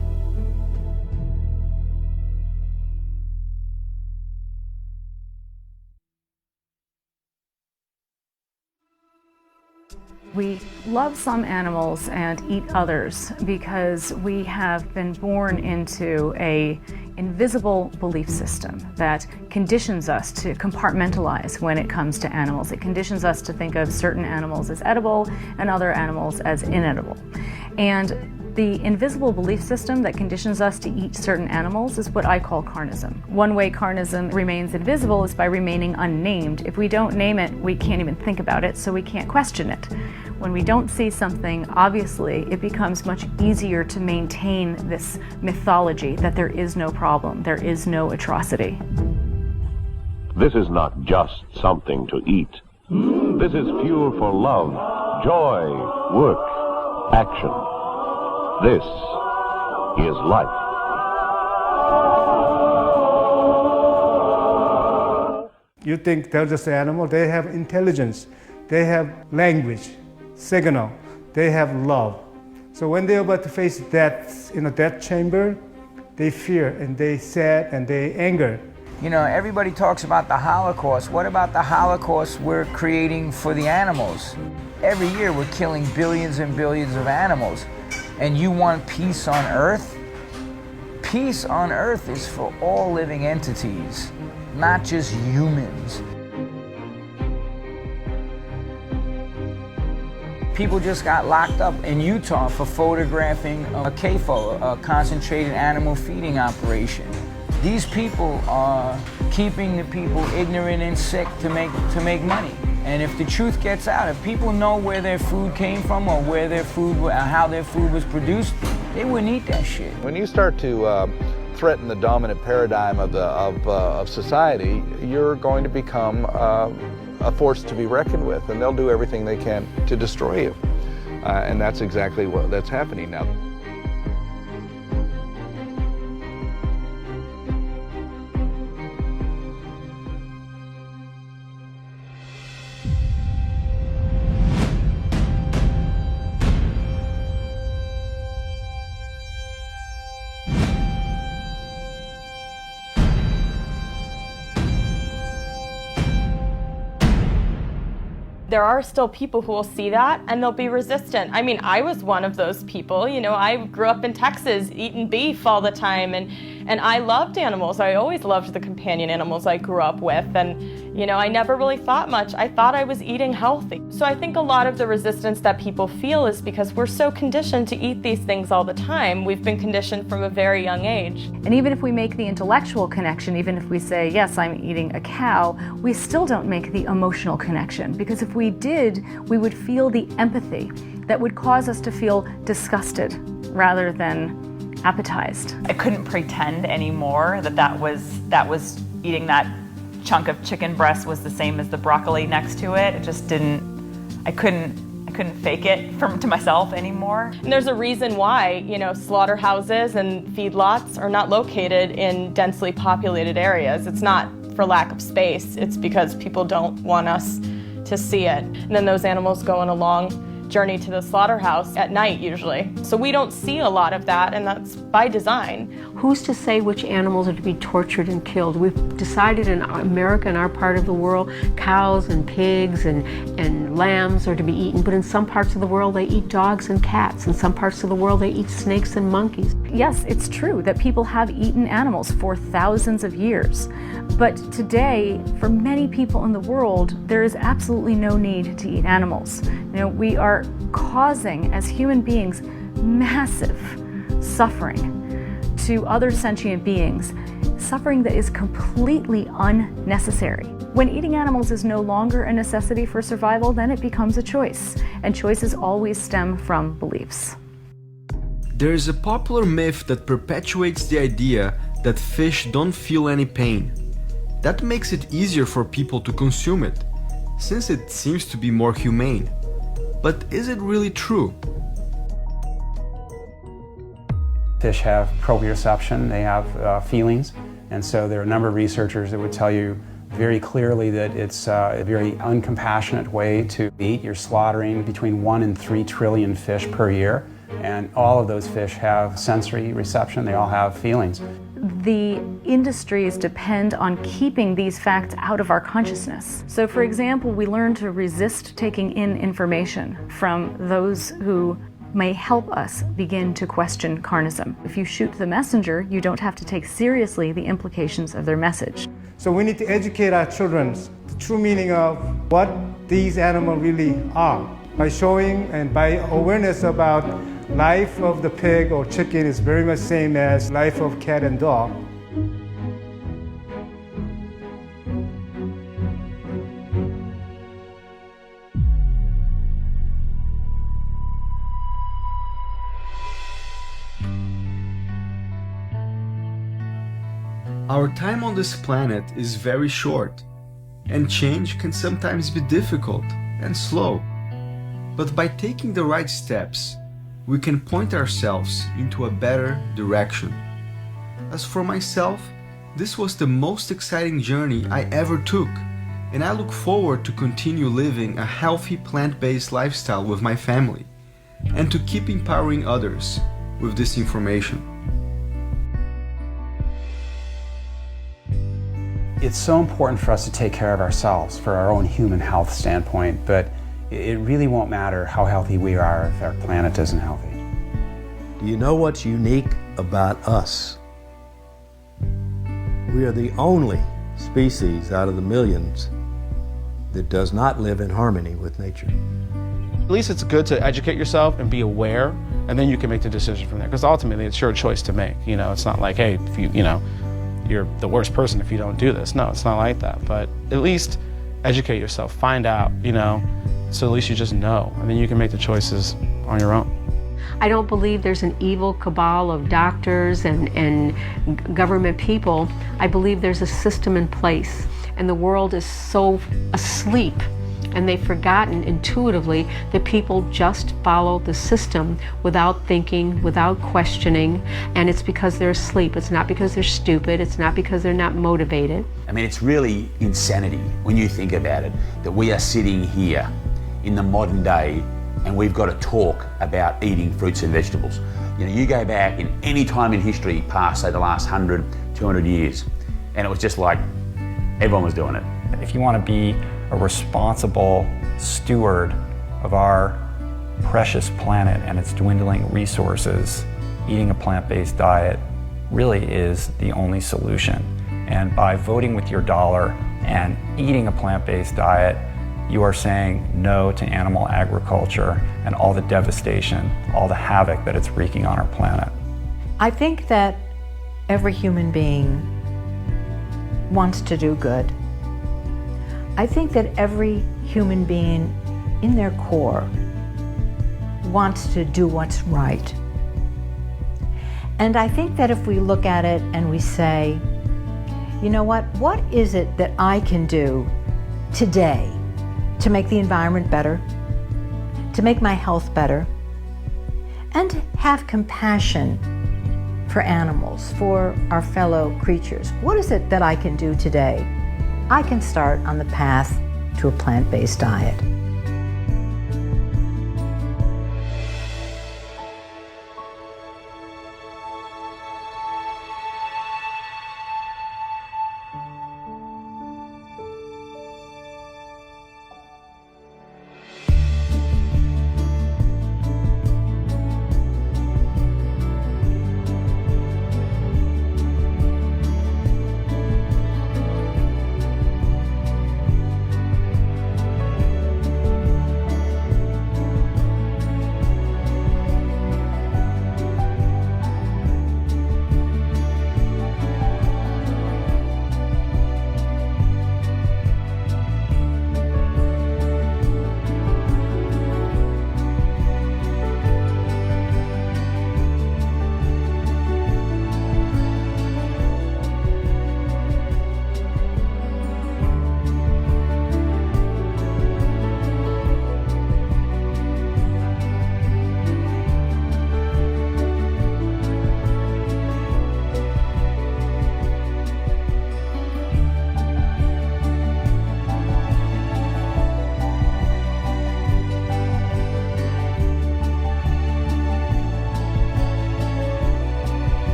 We love some animals and eat others because we have been born into an invisible belief system that conditions us to compartmentalize when it comes to animals. It conditions us to think of certain animals as edible and other animals as inedible. And the invisible belief system that conditions us to eat certain animals is what I call carnism. One way carnism remains invisible is by remaining unnamed. If we don't name it, we can't even think about it, so we can't question it. When we don't see something, obviously, it becomes much easier to maintain this mythology that there is no problem, there is no atrocity. This is not just something to eat. This is fuel for love, joy, work, action. This is life. You think they're just animals, they have intelligence, they have language, signal, they have love. So when they're about to face death in a death chamber, they fear and they sad and they anger. You know, everybody talks about the Holocaust. What about the Holocaust we're creating for the animals? Every year we're killing billions and billions of animals. And you want peace on Earth? Peace on Earth is for all living entities, not just humans. People just got locked up in Utah for photographing a CAFO, a concentrated animal feeding operation. These people are keeping the people ignorant and sick to make money. And if the truth gets out, if people know where their food came from or where their food, how their food was produced, they wouldn't eat that shit. When you start to threaten the dominant paradigm of society, you're going to become a force to be reckoned with, and they'll do everything they can to destroy you. And that's exactly that's happening now. There are still people who will see that and they'll be resistant. I mean, I was one of those people. You know, I grew up in Texas eating beef all the time, and I loved animals. I always loved the companion animals I grew up with, and you know, I never really thought much. I thought I was eating healthy. So I think a lot of the resistance that people feel is because we're so conditioned to eat these things all the time. We've been conditioned from a very young age. And even if we make the intellectual connection, even if we say, yes, I'm eating a cow, we still don't make the emotional connection, because if we did, we would feel the empathy that would cause us to feel disgusted rather than appetized. I couldn't pretend anymore that was eating that chunk of chicken breast was the same as the broccoli next to it. It just didn't, I couldn't fake it to myself anymore. And there's a reason why, you know, slaughterhouses and feedlots are not located in densely populated areas. It's not for lack of space, it's because people don't want us to see it. And then those animals go on a long journey to the slaughterhouse at night usually. So we don't see a lot of that, and that's by design. Who's to say which animals are to be tortured and killed? We've decided in America, in our part of the world, cows and pigs and lambs are to be eaten, but in some parts of the world they eat dogs and cats. In some parts of the world they eat snakes and monkeys. Yes, it's true that people have eaten animals for thousands of years. But today, for many people in the world, there is absolutely no need to eat animals. You know, we are causing, as human beings, massive suffering to other sentient beings, suffering that is completely unnecessary. When eating animals is no longer a necessity for survival, then it becomes a choice, and choices always stem from beliefs. There is a popular myth that perpetuates the idea that fish don't feel any pain. That makes it easier for people to consume it, since it seems to be more humane. But is it really true? Fish have proprioception, they have feelings, and so there are a number of researchers that would tell you very clearly that it's a very uncompassionate way to eat. You're slaughtering between 1 and 3 trillion fish per year, and all of those fish have sensory reception, they all have feelings. The industries depend on keeping these facts out of our consciousness. So for example, we learn to resist taking in information from those who may help us begin to question carnism. If you shoot the messenger, you don't have to take seriously the implications of their message. So we need to educate our children the true meaning of what these animals really are by showing and by awareness about life of the pig or chicken is very much same as life of cat and dog. Our time on this planet is very short, and change can sometimes be difficult and slow. But by taking the right steps, we can point ourselves into a better direction. As for myself, this was the most exciting journey I ever took, and I look forward to continue living a healthy plant-based lifestyle with my family, and to keep empowering others with this information. It's so important for us to take care of ourselves for our own human health standpoint, but it really won't matter how healthy we are if our planet isn't healthy. Do you know what's unique about us? We are the only species out of the millions that does not live in harmony with nature. At least it's good to educate yourself and be aware, and then you can make the decision from there, because ultimately it's your choice to make. You know, it's not like, hey, if you're the worst person if you don't do this. No, it's not like that. But at least educate yourself, find out, so at least you just know, and then you can make the choices on your own. I don't believe there's an evil cabal of doctors and government people. I believe there's a system in place, and the world is so asleep, and they've forgotten intuitively that people just follow the system without thinking, without questioning, and it's because they're asleep. It's not because they're stupid. It's not because they're not motivated. I mean, it's really insanity when you think about it, that we are sitting here in the modern day and we've got to talk about eating fruits and vegetables. You go back in any time in history past, say, the last 100, 200 years, and it was just like everyone was doing it. If you want to be a responsible steward of our precious planet and its dwindling resources, eating a plant-based diet really is the only solution. And by voting with your dollar and eating a plant-based diet, you are saying no to animal agriculture and all the devastation, all the havoc that it's wreaking on our planet. I think that every human being wants to do good. I think that every human being in their core wants to do what's right. And I think that if we look at it and we say, you know what is it that I can do today to make the environment better, to make my health better, and to have compassion for animals, for our fellow creatures? What is it that I can do today? I can start on the path to a plant-based diet.